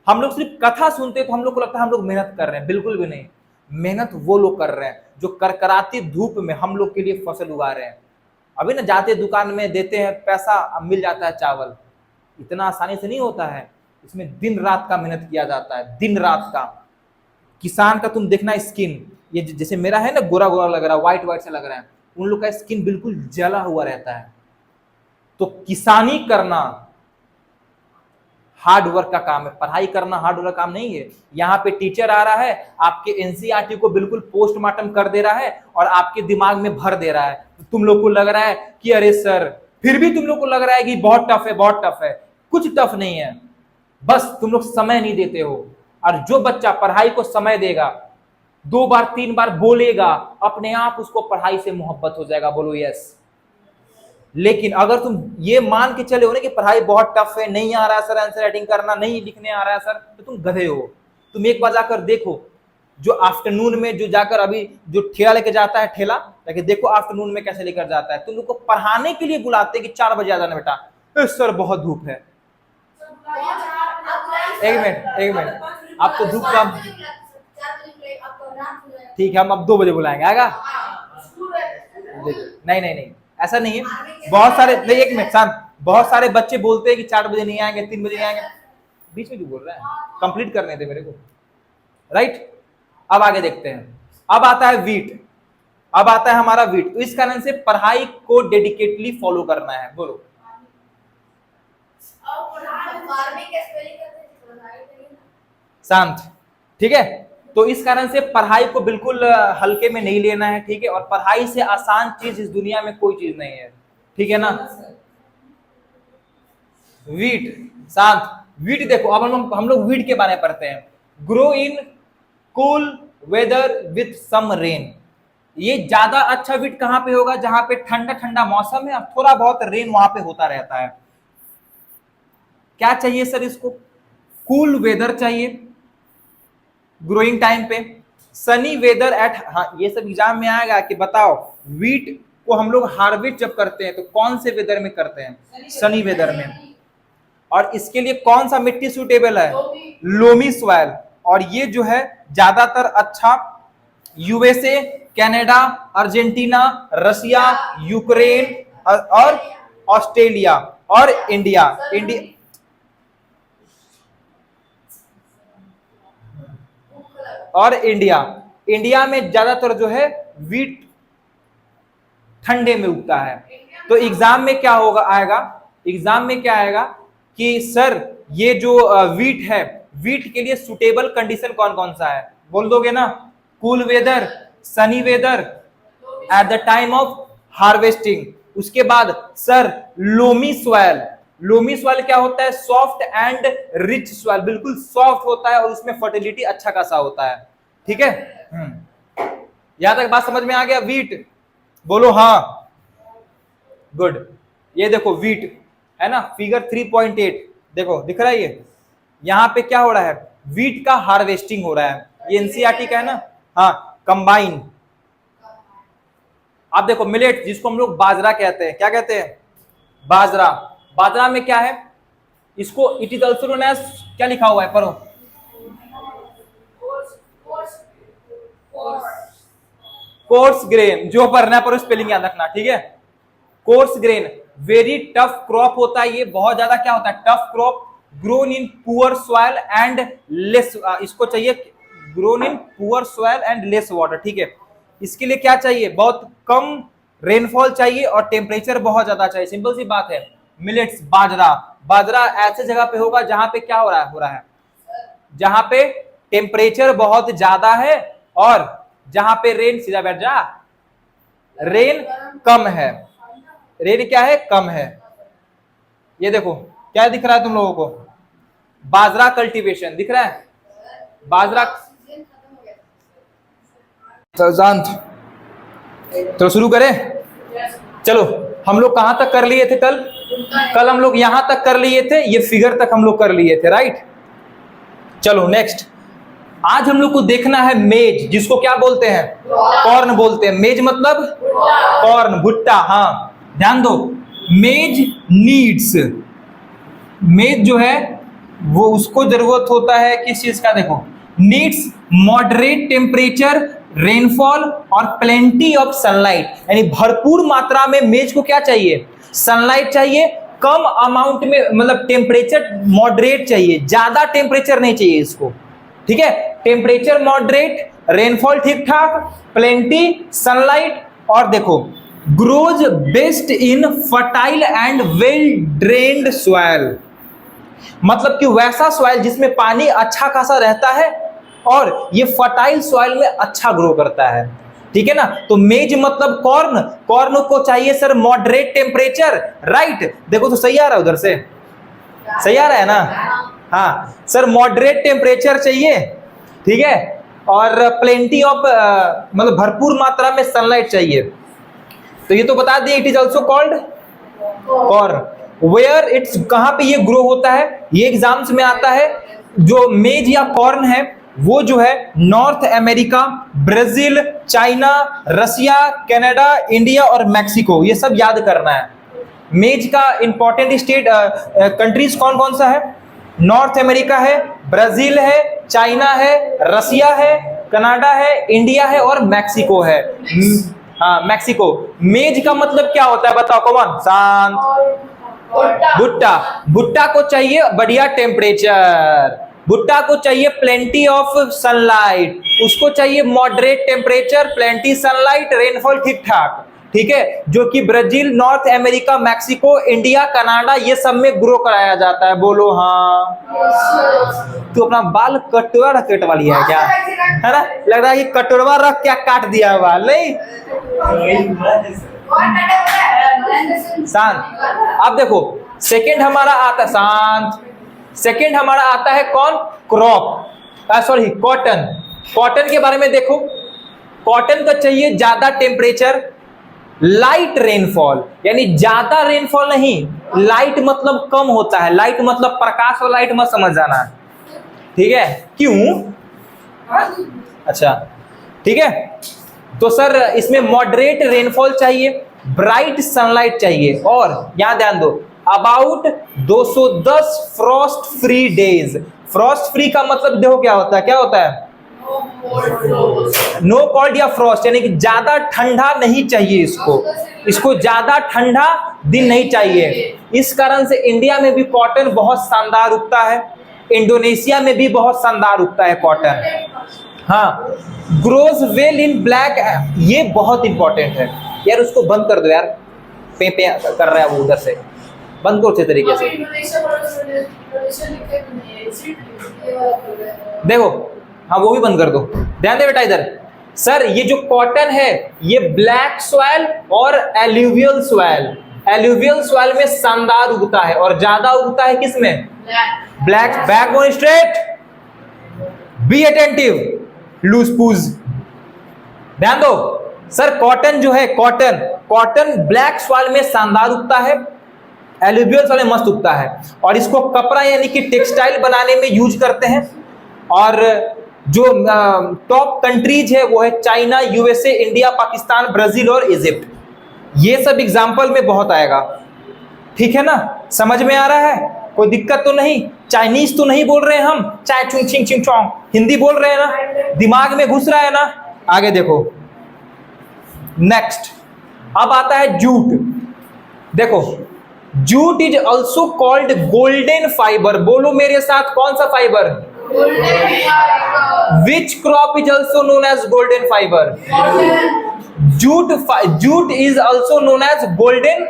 हम लोग सिर्फ कथा सुनते हैं तो हम लोग को लगता है हम लोग मेहनत कर रहे हैं, बिल्कुल भी नहीं। मेहनत वो लोग कर रहे हैं जो करकराती धूप में हम लोग के लिए फसल उगा रहे हैं। अभी ना जाते दुकान में देते हैं पैसा, मिल जाता है चावल, इतना आसानी से नहीं होता है, इसमें दिन रात का मेहनत किया जाता है, दिन रात का। किसान का तुम देखना स्किन, ये जैसे मेरा है ना, गोरा गोरा लग रहा है, व्हाइट व्हाइट से लग रहा है, उन लोग का स्किन बिल्कुल जला हुआ रहता है। तो किसानी करना हार्ड वर्क का काम है, पढ़ाई करना हार्ड वर्क का काम नहीं है। यहाँ पे टीचर आ रहा है, आपके एनसीईआरटी को बिल्कुल पोस्टमार्टम कर दे रहा है और आपके दिमाग में भर दे रहा है। तो तुम लोग को लग रहा है कि अरे सर, फिर भी तुम लोग को लग रहा है कि बहुत टफ है, बहुत टफ है। कुछ टफ नहीं है, बस तुम लोग समय नहीं देते हो। और जो बच्चा पढ़ाई को समय देगा, 2 बार 3 बार बोलेगा, अपने आप उसको पढ़ाई से मोहब्बत हो जाएगा, बोलो यस। लेकिन अगर तुम ये मान के चले हो ना कि पढ़ाई बहुत टफ है, नहीं आ रहा है सर आंसर राइटिंग करना, नहीं लिखने आ रहा है सर, तो तुम गधे हो। तुम एक बार जाकर देखो, जो आफ्टरनून में जो जाकर अभी जो ठेला लेके जाता है, ठेला लेके देखो आफ्टरनून में कैसे लेकर जाता है। तुम लोग को पढ़ाने के लिए बुलाते हैं कि 4 बजे आ जाना बेटा, सर बहुत धूप है। एक मिनट, आप तो धूप का, ठीक है हम अब 2 बजे बुलाएंगे, आएगा? नहीं, ऐसा नहीं है। बहुत सारे, नहीं एक मिनट शांत, बहुत सारे बच्चे बोलते हैं कि 4 बजे नहीं आएंगे, 3 बजे नहीं आएंगे। बीच में क्यों बोल रहे हैं, कंप्लीट करने दे मेरे को, राइट। अब आगे देखते हैं, अब आता है वीट, अब आता है हमारा वीट। तो इस कारण से पढ़ाई को डेडिकेटली फॉलो करना है, बोलो क्या स्पेलिंग करते थे थोड़ा आगे करिए ना। शांत, ठीक है। तो इस कारण से पढ़ाई को बिल्कुल हल्के में नहीं लेना है, ठीक है। और पढ़ाई से आसान चीज इस दुनिया में कोई चीज नहीं है, ठीक है ना। वीट, शांत। वीट देखो, अब हम लोग वीट के बारे में पढ़ते हैं। Grow in cool weather with some rain. ये ज्यादा अच्छा वीट कहां पे होगा? जहां पे ठंडा ठंडा मौसम है और थोड़ा बहुत रेन वहां पे होता रहता है। क्या चाहिए सर इसको? कूल वेदर चाहिए ग्रोइंग टाइम पे, सनी वेदर एट, हाँ ये सब एग्जाम में आएगा कि बताओ वीट को हम लोग हार्वेस्ट जब करते हैं तो कौन से वेदर में करते हैं? सनी वेदर में। और इसके लिए कौन सा मिट्टी सूटेबल है? Loamy soil. और ये जो है ज्यादातर अच्छा USA, Canada, Argentina, Russia, Ukraine और ऑस्ट्रेलिया और इंडिया और इंडिया में ज्यादातर जो है वीट ठंडे में उगता है। तो एग्जाम में क्या होगा आएगा? एग्जाम में क्या आएगा कि सर ये जो वीट है, वीट के लिए सुटेबल कंडीशन कौन कौन सा है? बोल दोगे ना? Cool weather, sunny weather at the time of harvesting. उसके बाद sir loamy soil. Loamy soil क्या होता है? सॉफ्ट एंड रिच सॉइल, बिल्कुल सॉफ्ट होता है और उसमें फर्टिलिटी अच्छा खासा होता है, ठीक है। यहां तक बात समझ में आ गया? वीट बोलो हाँ, गुड। ये देखो वीट है ना, फिगर 3.8 देखो दिख रहा है। ये यहां पे क्या हो रहा है? वीट का हार्वेस्टिंग हो रहा है। ये एनसीईआरटी का है ना, हाँ, कंबाइन। आप देखो मिलेट, जिसको हम लोग बाजरा कहते हैं, क्या कहते हैं? बाजरा। बाजरा में क्या है? इसको it is also known as, क्या लिखा हुआ है पढ़ो? Coarse grain. जो पढ़ना है पर स्पेलिंग याद रखना, ठीक है। Coarse grain very tough crop होता है। ये बहुत ज्यादा क्या होता है? Tough crop. Grown in poor soil and less, इसको चाहिए grown in poor soil and less water, ठीक है। इसके लिए क्या चाहिए? बहुत कम रेनफॉल चाहिए और टेम्परेचर बहुत ज्यादा चाहिए। सिंपल सी बात है। मिलेट्स, बाजरा। बाजरा ऐसे जगह पे होगा जहां पे क्या हो रहा है जहां पे टेम्परेचर बहुत ज्यादा है और जहां पे रेन, सीधा बैठ जा, रेन कम है। रेन क्या है? कम है। ये देखो क्या दिख रहा है तुम लोगों को? बाजरा कल्टीवेशन दिख रहा है? बाजरा शांत, तो शुरू करें? चलो, हम लोग कहां तक कर लिए थे कल हम लोग यहां तक कर लिए थे, ये फिगर तक हम लोग कर लिए थे, राइट। चलो नेक्स्ट, आज हम लोग को देखना है मेज, जिसको क्या बोलते हैं? कॉर्न बोलते हैं। मेज मतलब कॉर्न, भुट्टा। हाँ ध्यान दो, मेज नीड्स, मेज जो है वो उसको जरूरत होता है किस चीज का? देखो, नीड्स मॉडरेट टेम्परेचर, रेनफॉल और प्लेंटी ऑफ सनलाइट। यानी भरपूर मात्रा में मेज को क्या चाहिए? सनलाइट चाहिए। कम अमाउंट में, मतलब टेम्परेचर मॉडरेट चाहिए, ज्यादा टेम्परेचर नहीं चाहिए इसको, ठीक है। टेम्परेचर मॉडरेट, रेनफॉल ठीक ठाक, प्लेंटी, सनलाइट। और देखो, grows best in fertile and well drained soil. मतलब कि वैसा सॉइल जिसमें पानी अच्छा खासा रहता है और ये फर्टाइल सॉइल में अच्छा ग्रो करता है, ठीक है ना। तो मेज मतलब कॉर्न। कॉर्न को चाहिए सर मॉडरेट टेम्परेचर, राइट। देखो तो सही आ रहा है, उधर से सही आ रहा है ना? हाँ सर, मॉडरेट टेम्परेचर चाहिए, ठीक है। और प्लेंटी ऑफ, मतलब भरपूर मात्रा में सनलाइट चाहिए। तो ये तो बता दिए, it is also called corn. Where it's, कहां पे ये ग्रो होता है? ये एग्जाम्स में आता है। जो मेज या कॉर्न है वो जो है नॉर्थ अमेरिका, ब्राजील, चाइना, रसिया, कनाडा, इंडिया और मैक्सिको, ये सब याद करना है। मेज का इंपॉर्टेंट स्टेट कंट्रीज कौन कौन सा है? नॉर्थ अमेरिका है, ब्राजील है, चाइना है, रसिया है, कनाडा है, इंडिया है और मैक्सिको है। हाँ मैक्सिको। मेज का मतलब क्या होता है बताओ? कौन? शांत। भुट्टा। भुट्टा को चाहिए बढ़िया टेम्परेचर, भुट्टा को चाहिए प्लेंटी ऑफ सनलाइट, उसको चाहिए moderate temperature, plenty sunlight, rainfall ठीक ठाक, ठीक है, जो कि Brazil, north America, Mexico, India, Canada ये सब में ग्रो कराया जाता है। बोलो हाँ। तू अपना बाल कटोरा कटवा लिया है क्या? है ना, लग रहा है कि कटोरवा रख क्या काट दिया है बाल। नहीं शांत। अब देखो सेकंड हमारा आता है, शांत। सेकंड हमारा आता है कौन? Crop, sorry cotton. कॉटन के बारे में देखो, कॉटन का चाहिए ज्यादा टेम्परेचर, लाइट रेनफॉल, यानी ज्यादा रेनफॉल नहीं, लाइट मतलब कम होता है। लाइट मतलब प्रकाश और लाइट मत समझ जाना, ठीक है? क्यों? अच्छा ठीक है, तो सर इसमें मॉडरेट रेनफॉल चाहिए, ब्राइट सनलाइट चाहिए, और यहां ध्यान दो about 210 Frost free days. Frost free का मतलब देखो क्या होता है, क्या होता है? नो कोल्ड या फ्रॉस्ट, यानी कि ज्यादा ठंडा नहीं चाहिए इसको ज्यादा ठंडा दिन नहीं चाहिए। इस कारण से इंडिया में भी कॉटन बहुत शानदार उगता है, इंडोनेशिया में भी बहुत शानदार उगता है कॉटन। हाँ, ग्रोज वेल इन ब्लैक, ये बहुत इंपॉर्टेंट है यार, उसको बंद कर दो यार, पे कर रहा है वो उधर से, बंद करो अच्छे तरीके से। देखो हाँ वो भी बंद कर दो, ध्यान दे बेटा इधर। सर ये जो कॉटन है ये ब्लैक सॉइल और एल्यूवियल सॉइल, एल्यूवियल सॉइल में शानदार उगता है, और ज्यादा उगता है किसमें? Black. Backbone straight, be attentive, loose पूज, ध्यान दो। सर कॉटन जो है, कॉटन ब्लैक सॉइल में शानदार उगता है, एल्यूवियल सॉइल में मस्त उगता है, और इसको कपड़ा यानी कि टेक्सटाइल बनाने में यूज करते हैं। और जो टॉप कंट्रीज है वो है China, USA, India, Pakistan, Brazil और इजिप्ट। ये सब एग्जाम्पल में बहुत आएगा, ठीक है ना? समझ में आ रहा है? कोई दिक्कत तो नहीं? चाइनीज तो नहीं बोल रहे हैं हम, चाय चुंग चिंग चिंग चोंग, हिंदी बोल रहे हैं ना? दिमाग में घुस रहा है ना? आगे देखो नेक्स्ट, अब आता है जूट। देखो jute is also called golden fibre. बोलो मेरे साथ, कौन सा fibre? Which crop is also known as golden fiber? Jute is also known as golden.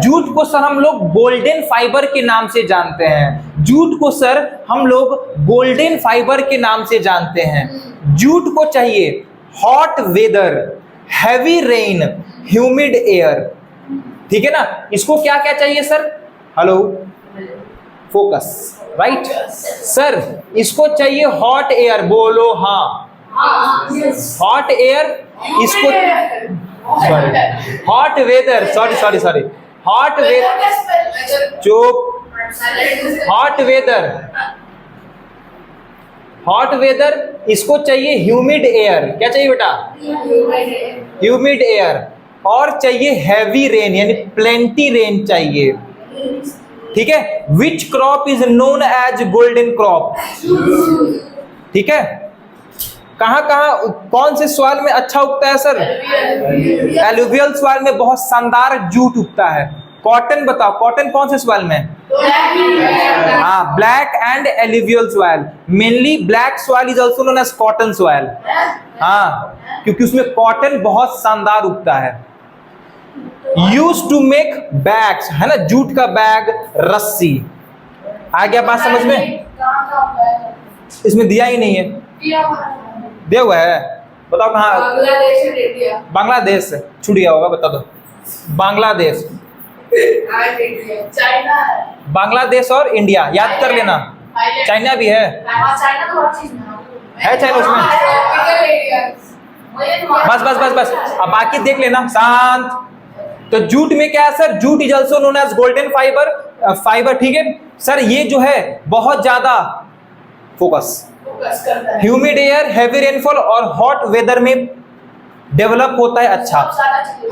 Jute को सर हम लोग गोल्डन फाइबर के नाम से जानते हैं। जूट को सर हम लोग गोल्डन फाइबर के नाम से जानते हैं। जूट को चाहिए hot weather, heavy rain, humid air, ठीक है ना? इसको क्या क्या चाहिए sir? Hello focus, right sir, इसको चाहिए हॉट एयर। बोलो हाँ, हॉट एयर, इसको hot weather, sorry hot weather, चुप, हॉट वेदर, इसको चाहिए ह्यूमिड एयर। क्या चाहिए बेटा? ह्यूमिड एयर, और चाहिए हैवी रेन यानी प्लेंटी रेन चाहिए, ठीक है? Which crop is known as golden crop, ठीक है? कहां कौन से सॉइल में अच्छा उगता है सर? एलुवियल सॉइल में बहुत शानदार जूट उगता है। कॉटन बताओ, कॉटन कौन से सॉइल में? हाँ, black and alluvial soil. Mainly black soil is also known as cotton soil. हाँ, क्योंकि उसमें कॉटन बहुत शानदार उगता है। यूज टू मेक बैग्स, है ना? जूट का बैग, रस्सी। आ गया बात समझ में? इसमें दिया ही नहीं है, दिया हुआ है, बताओ कहाँ? बांग्लादेश छूट गया होगा, बता दो। बांग्लादेश, बांग्लादेश और इंडिया याद कर लेना। चाइना भी है चाइना उसमें। बस अब बाकी देख लेना, शांत। तो जूट में क्या है sir? Jute is also known as golden fibre, ठीक है सर? ये जो है बहुत ज्यादा focus humid air, heavy rainfall और हॉट वेदर में डेवलप होता है। अच्छा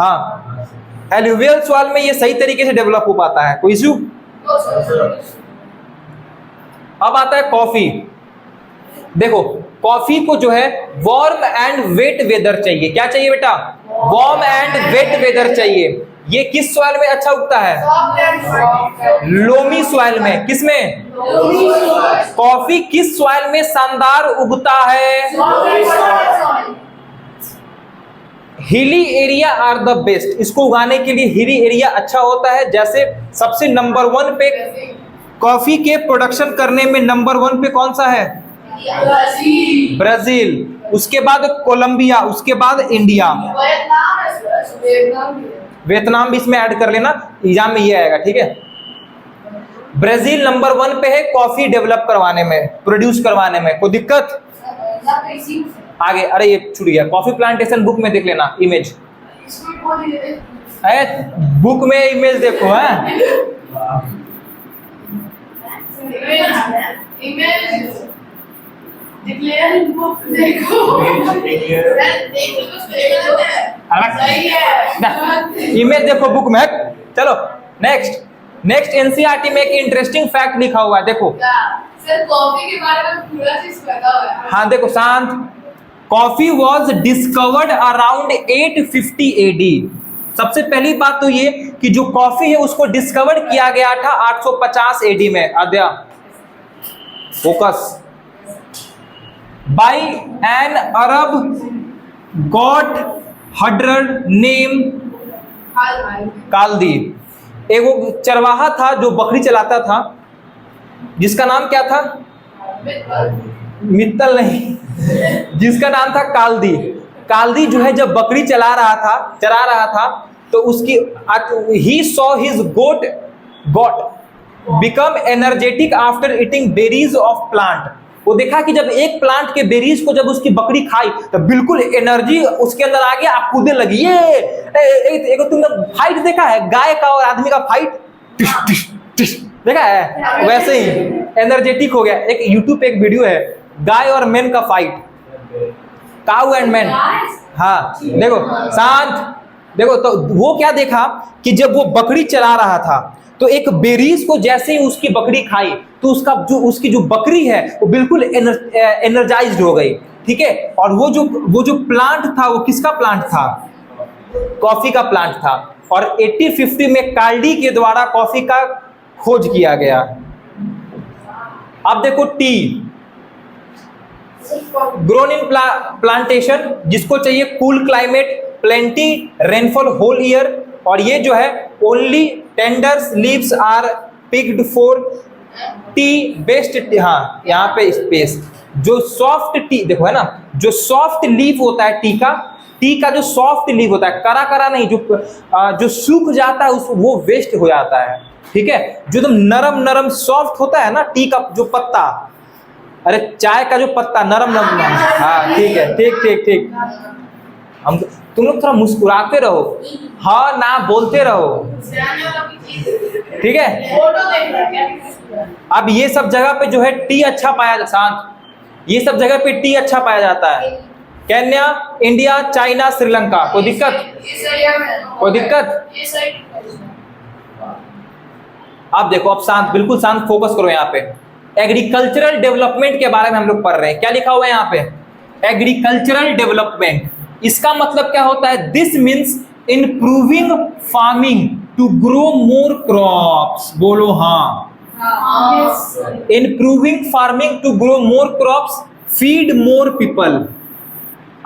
हाँ, एलुवियल सॉइल में ये सही तरीके से डेवलप हो पाता है, कोई इश्यू? अब आता है कॉफी। देखो कॉफी को जो है वार्म एंड वेट वेदर चाहिए। क्या चाहिए बेटा? वार्म एंड वेट वेदर चाहिए। ये किस सॉइल में अच्छा उगता है? लोमी सॉइल में। किस में? कॉफी किस सॉइल में शानदार उगता है? Hilly area are the best, इसको उगाने के लिए हिली एरिया अच्छा होता है। जैसे सबसे नंबर 1 पे कॉफी के प्रोडक्शन करने में नंबर 1 पे कौन सा है? ब्राजील, उसके बाद कोलंबिया, उसके बाद इंडिया, वियतनाम भी इसमें ऐड कर लेना, एग्जाम में ये आएगा, ठीक है। ब्राजील नंबर 1 पे है कॉफी डेवलप करवाने में, प्रोड्यूस करवाने में। कोई दिक्कत? आगे, अरे ये छूट गया, कॉफी प्लांटेशन बुक में देख लेना इमेज, बुक में इमेज देखो है। इमेज देखो बुक में। चलो नेक्स्ट एनसीईआरटी में एक इंटरेस्टिंग फैक्ट लिखा हुआ है, देखो सर कॉफी के बारे में पूरा चीज पता हुआ है। हाँ देखो, शांत। Coffee was discovered around 850 AD। सबसे पहली बात तो ये कि जो कॉफी है उसको डिस्कवर किया गया था 850 AD में। आद्या फोकस। By an Arab goatherd name Kaldi. एगो चरवाहा था जो बकरी चलाता था, जिसका नाम क्या था? मित्तल नहीं, जिसका नाम था काल्दी। काल्दी जो है जब बकरी चरा रहा था तो उसकी ही saw his goat become energetic after eating berries of plant. वो देखा कि जब एक प्लांट के बेरीज को जब उसकी बकरी खाई तो बिल्कुल एनर्जी उसके अंदर आ गया, आप कूदने लगी। ये तुमने फाइट देखा है गाय का और आदमी का फाइट? टिश टिश टिश देखा है? वैसे ही एनर्जेटिक हो गया। एक यूट्यूब पे एक वीडियो है गाय और मैन का फाइट, काऊ एंड मैन। हाँ देखो शांत, देखो तो वो क्या देखा कि जब वो बकरी चला रहा था तो एक बेरीज को जैसे ही उसकी बकरी खाई तो उसकी जो बकरी है वो बिल्कुल एनर्जाइज्ड हो गई, ठीक है। और वो जो प्लांट था वो किसका प्लांट था? कॉफी का प्लांट था। और 1850 में काल्डी के द्वारा कॉफी का खोज किया गया। अब देखो टी, ग्रोन इन प्लांटेशन, जिसको चाहिए cool climate, plenty rainfall whole year. और ये जो है only tenders leaves are picked for tea best. हाँ यहाँ पे स्पेस, जो सॉफ्ट टी देखो है ना, जो सॉफ्ट लीफ होता है टी का जो सॉफ्ट लीफ होता है, करा नहीं, जो सूख जाता है वो वेस्ट हो जाता है, ठीक है। जो एकदम नरम सॉफ्ट होता है ना टी का जो पत्ता, अरे चाय का जो पत्ता नरम। हाँ ठीक है, ठीक। हम तुम लोग थोड़ा मुस्कुराते रहो, हाँ ना बोलते रहो, ठीक है। अब ये सब जगह पे जो है टी अच्छा पाया शांत, ये सब जगह पे टी अच्छा पाया जाता है। Kenya, India, China, Sri Lanka. कोई दिक्कत? अब देखो, अब शांत, बिल्कुल शांत, फोकस करो यहाँ पे। एग्रीकल्चरल डेवलपमेंट के बारे में हम लोग पढ़ रहे हैं। क्या लिखा हुआ है यहाँ पे? Agricultural development. इसका मतलब क्या होता है? This means improving farming to grow more crops. बोलो हाँ। Improving farming to grow more crops, feed more people.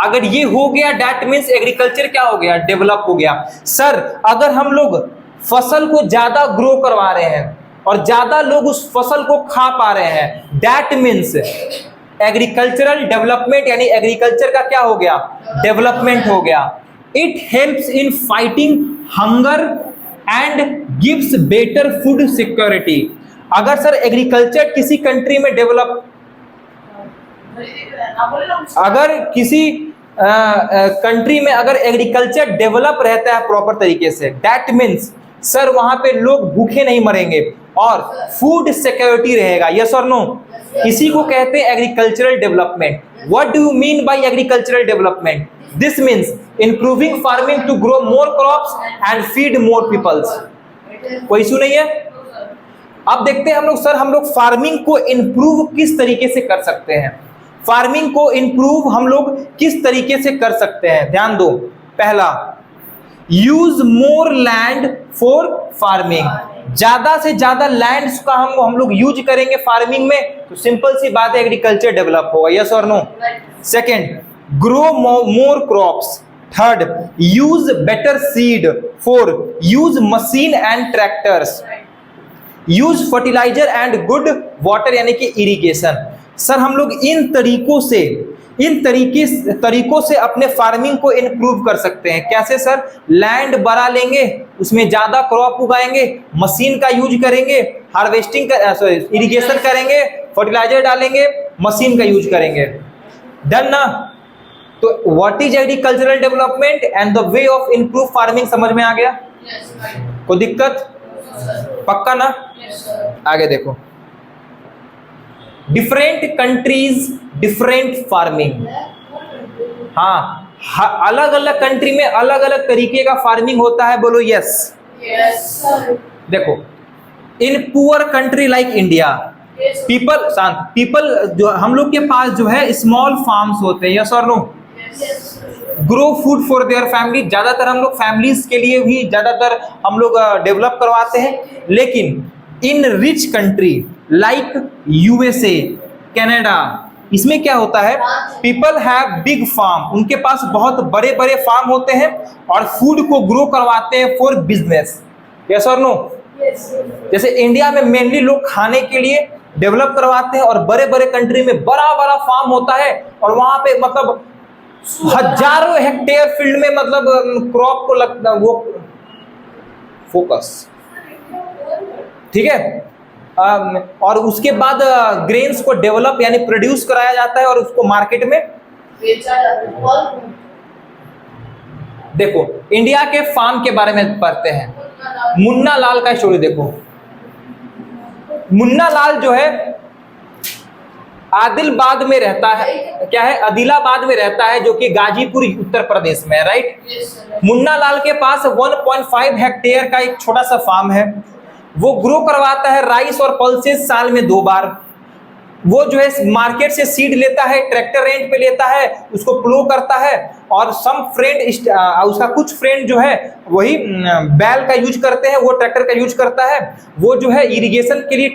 अगर ये हो गया दैट मीन्स एग्रीकल्चर क्या हो गया? डेवलप हो गया। सर अगर हम लोग फसल को ज्यादा ग्रो करवा रहे हैं और ज्यादा लोग उस फसल को खा पा रहे हैं, दैट मीन्स एग्रीकल्चरल डेवलपमेंट, यानी एग्रीकल्चर का क्या हो गया? डेवलपमेंट हो गया। It helps in fighting hunger and gives better food security. अगर सर एग्रीकल्चर किसी कंट्री में डेवलप, अगर किसी कंट्री में अगर एग्रीकल्चर डेवलप रहता है प्रॉपर तरीके से, दैट मीन्स सर वहां पे लोग भूखे नहीं मरेंगे और फूड सिक्योरिटी रहेगा। यस और नो? इसी को कहते हैं agricultural development. What do you mean by agricultural development? This means improving farming to grow more crops and feed more peoples. कोई इशू नहीं है? अब देखते हैं हम लोग फार्मिंग को इंप्रूव किस तरीके से कर सकते हैं। फार्मिंग को इंप्रूव हम लोग किस तरीके से कर सकते हैं, ध्यान दो। पहला, use more land for farming. ज्यादा से ज्यादा लैंड्स का हम लोग यूज करेंगे फार्मिंग में तो सिंपल सी बात है एग्रीकल्चर डेवलप होगा। यस और no? Second, grow more crops. Third, use better seed. Four, use machine and tractors. Use fertiliser and good water यानी कि इरिगेशन। सर हम लोग इन तरीकों से अपने फार्मिंग को इम्प्रूव कर सकते हैं। कैसे सर? लैंड बड़ा लेंगे, उसमें ज्यादा क्रॉप उगाएंगे, मशीन का यूज करेंगे, हार्वेस्टिंग इरिगेशन करेंगे, फर्टिलाइजर डालेंगे, मशीन का यूज करेंगे। डन ना? तो what is agricultural development and the way of improve farming समझ में आ गया? कोई दिक्कत? पक्का ना? आगे देखो, डिफरेंट कंट्रीज डिफरेंट फार्मिंग। हाँ, अलग अलग कंट्री में अलग अलग तरीके का फार्मिंग होता है। बोलो यस। देखो, in poor country like India, people जो हम लोग के पास जो है स्मॉल फार्म्स होते हैं। यस और no? Grow food for their family. ज्यादातर हम लोग फैमिलीज के लिए भी ज्यादातर हम लोग डेवलप करवाते हैं। लेकिन in rich country like USA, Canada, इसमें क्या होता है? पीपल हैव बिग फार्म, उनके पास बहुत बड़े बड़े फार्म होते हैं और फूड को ग्रो करवाते हैं फॉर बिजनेस। यस और नो? जैसे इंडिया में मेनली लोग खाने के लिए डेवलप करवाते हैं और बड़े बड़े कंट्री में बड़ा बड़ा फार्म होता है और वहां पे मतलब हजारों हेक्टेयर फील्ड में मतलब क्रॉप को लगता वो फोकस, ठीक है। और उसके बाद ग्रेन्स को डेवलप यानी प्रोड्यूस कराया जाता है और उसको मार्केट में बेचा जाता है। देखो, इंडिया के फार्म के बारे में पढ़ते हैं। मुन्ना लाल का स्टोरी देखो। मुन्ना लाल जो है आदिलाबाद में रहता है, क्या है? आदिलाबाद में रहता है, जो कि गाजीपुर उत्तर प्रदेश में है, राइट। मुन्ना लाल के पास 1.5 हेक्टेयर का एक छोटा सा फार्म है। वो ग्रो करवाता है राइस और पल्सेस साल में 2 बार। वो जो है मार्केट से सीड लेता है, ट्रैक्टर रेंट पे लेता है, उसको प्लो करता है और सम फ्रेंड उसका कुछ फ्रेंड जो है वही बैल का यूज करते हैं, वो ट्रैक्टर का यूज करता है। वो जो है इरिगेशन के लिए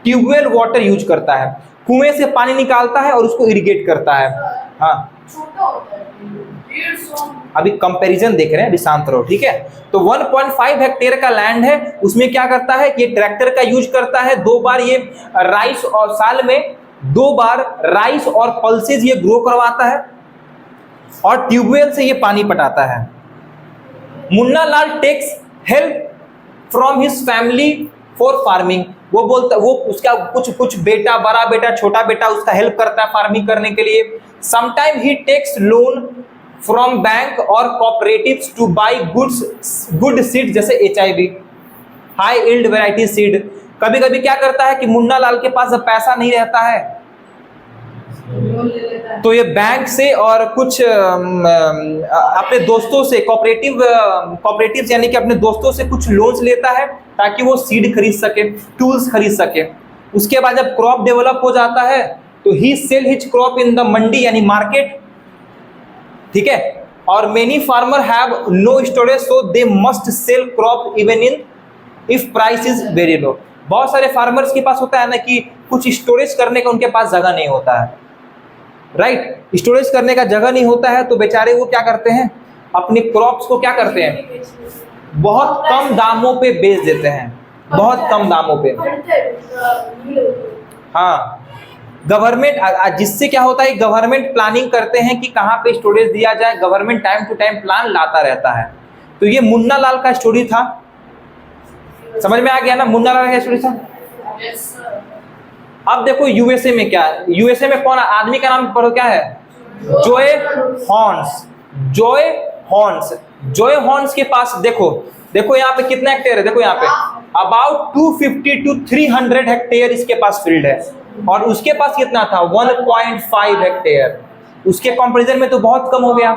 ट्यूबवेल वाटर यूज करता है, कुएं से पानी निकालता है और उसको इरिगेट करता है। हाँ, छोटा होता है, 150। अभी कंपैरिजन देख रहे हैं, अभी शांत रहो, ठीक है। तो 1.5 हेक्टेयर का लैंड है, उसमें क्या करता है कि ट्रैक्टर का यूज करता है 2 बार ये राइस, और साल में 2 बार राइस और पल्सेज ये ग्रो करवाता है और ट्यूबवेल से ये पानी पटाता है। Munna Lal takes help from his family for farming. वो बोलता, वो उसका कुछ बेटा, बड़ा बेटा, छोटा बेटा उसका हेल्प करता है फार्मिंग करने के लिए। Sometime he takes loan from bank और cooperatives to buy good seed, जैसे HIV, high yield variety seed. कभी कभी क्या करता है कि मुन्ना लाल के पास जब पैसा नहीं रहता है तो ये बैंक से और कुछ अपने दोस्तों से कोऑपरेटिव्स यानी कि अपने दोस्तों से कुछ लोन्स लेता है ताकि वो सीड खरीद सके, टूल्स खरीद सके। उसके बाद जब क्रॉप डेवलप हो जाता है तो he sell his crop in the mandi यानी मार्केट, ठीक है। और many farmer have no storage so they must sell crop even in if price is very low. बहुत सारे फार्मर्स के पास होता है ना कि कुछ स्टोरेज करने का उनके पास जगह नहीं होता है, राइट। स्टोरेज करने का जगह नहीं होता है तो बेचारे वो क्या करते हैं, अपने क्रॉप्स को क्या करते हैं, बहुत कम दामों पे बेच देते हैं, बहुत कम दामों पे। हाँ, गवर्नमेंट, जिससे क्या होता है, गवर्नमेंट प्लानिंग करते हैं कि कहाँ पे स्टोरेज दिया जाए। Government time to time plan लाता रहता है। तो ये मुन्ना लाल का स्टोरी था, समझ में आ गया ना? मुन्ना लाल का स्टोरी था। अब देखो यूएसए में क्या है। यूएसए में कौन आदमी का नाम पढ़ो, क्या है? जोए हॉर्न्स। जोए हॉर्न्स के पास देखो यहाँ पे कितना हेक्टेयर है। देखो यहाँ पे अबाउट 250 to 300 हेक्टेयर इसके पास फील्ड है और उसके पास कितना था, 1.5 हेक्टेयर। उसके कंपैरिजन में तो बहुत कम हो गया,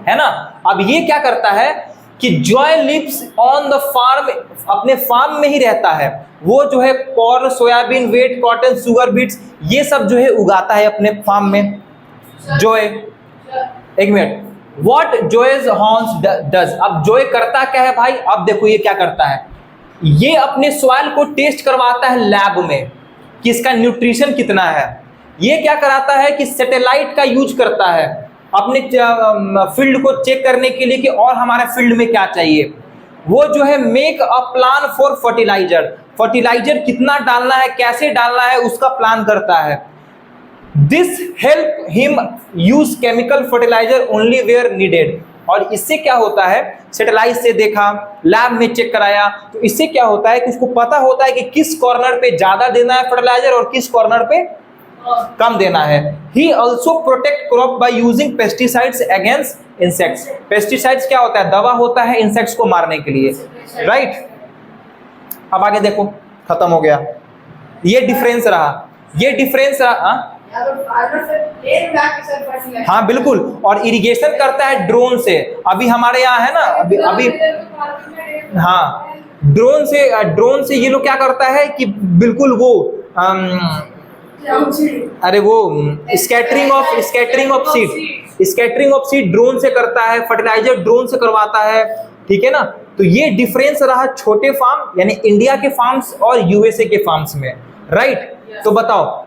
है ना। अब ये क्या करता है कि Joy lives on the farm, अपने फार्म में ही रहता है। वो जो है corn, soybean, wheat, cotton, sugar beets, ये सब जो है उगाता है अपने फार्म में। जॉय, एक minute, what joys horns does. अब जॉय करता क्या है भाई? अब देखो ये क्या करता है, ये अपने सॉइल को टेस्ट करवाता है लैब में कि इसका न्यूट्रिशन कितना है। ये क्या कराता है कि सैटेलाइट का यूज करता है अपने फील्ड को चेक करने के लिए कि और हमारे फील्ड में क्या चाहिए। वो जो है make a plan for fertiliser, fertiliser कितना डालना है, कैसे डालना है, उसका प्लान करता है। This help him use chemical fertiliser only where needed. और इससे क्या होता है, सैटेलाइट से देखा, लैब में चेक कराया, तो इससे क्या होता है कि उसको पता होता है कि किस कॉर्नर पे ज्यादा देना है फर्टिलाइजर और किस कॉर्नर पे कम देना है। He also protect crop by using pesticides against insects. Pesticides क्या होता है, दवा होता है इंसेक्ट्स को मारने के लिए, राइट। अब आगे देखो, खत्म हो गया, ये डिफरेंस रहा, ये डिफरेंस रहा। हाँ बिल्कुल, और इरिगेशन करता है ड्रोन से। अभी हमारे यहाँ है ना, अभी हाँ, ड्रोन से ये लोग क्या करता है कि बिल्कुल वो अरे वो स्कैटरिंग ऑफ सीड ड्रोन से करता है, फर्टिलाइजर ड्रोन से करवाता है, ठीक है ना। तो ये डिफरेंस रहा छोटे फार्म यानी इंडिया के फार्म्स और यूएसए के फार्म्स में, राइट। तो बताओ,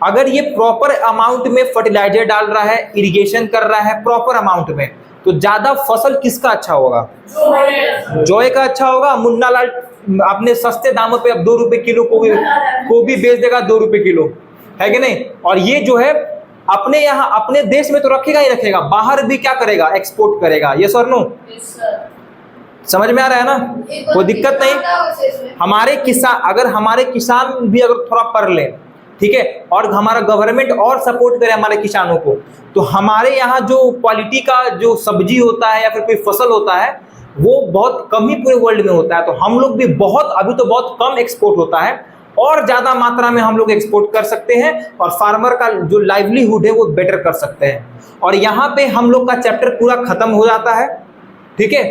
अगर ये प्रॉपर अमाउंट में फर्टिलाइजर डाल रहा है, इरिगेशन कर रहा है प्रॉपर अमाउंट में, तो ज्यादा फसल किसका अच्छा होगा, जोए का अच्छा होगा। मुन्ना लाल अपने सस्ते दामों पे अब 2 रुपए किलो को भी बेच देगा, 2 रुपए किलो, है कि नहीं। और ये जो है अपने यहाँ अपने देश में तो रखेगा ही रखेगा, बाहर भी क्या करेगा, एक्सपोर्ट करेगा। यस और नो, समझ में आ रहा है ना, कोई दिक्कत नहीं। हमारे किसान, अगर हमारे किसान भी अगर थोड़ा पढ़ ले, ठीक है, और हमारा गवर्नमेंट और सपोर्ट करे हमारे किसानों को, तो हमारे यहाँ जो क्वालिटी का जो सब्जी होता है या फिर कोई फसल होता है वो बहुत कम ही पूरे वर्ल्ड में होता है। तो हम लोग भी बहुत, अभी तो बहुत कम एक्सपोर्ट होता है, और ज्यादा मात्रा में हम लोग एक्सपोर्ट कर सकते हैं और फार्मर का जो लाइवलीहुड है वो बेटर कर सकते हैं। और यहाँ पे हम लोग का चैप्टर पूरा खत्म हो जाता है, ठीक है।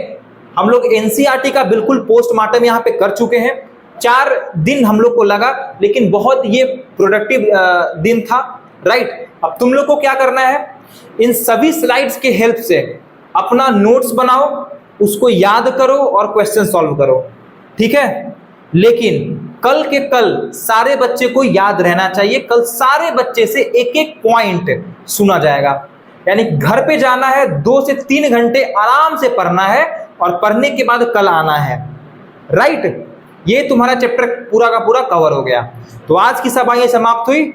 हम लोग एनसीईआरटी का बिल्कुल पोस्टमार्टम यहाँ पे कर चुके हैं। 4 दिन हम लोग को लगा, लेकिन बहुत ये प्रोडक्टिव दिन था, राइट। अब तुम लोग को क्या करना है, इन सभी स्लाइड्स के हेल्प से अपना नोट्स बनाओ, उसको याद करो और क्वेश्चन सॉल्व करो, ठीक है। लेकिन कल के कल सारे बच्चे को याद रहना चाहिए, कल सारे बच्चे से एक एक पॉइंट सुना जाएगा, यानी घर पे जाना है, 2 से 3 घंटे आराम से पढ़ना है और पढ़ने के बाद कल आना है, राइट। ये तुम्हारा चैप्टर पूरा का पूरा कवर हो गया। तो आज की सभा ये समाप्त हुई।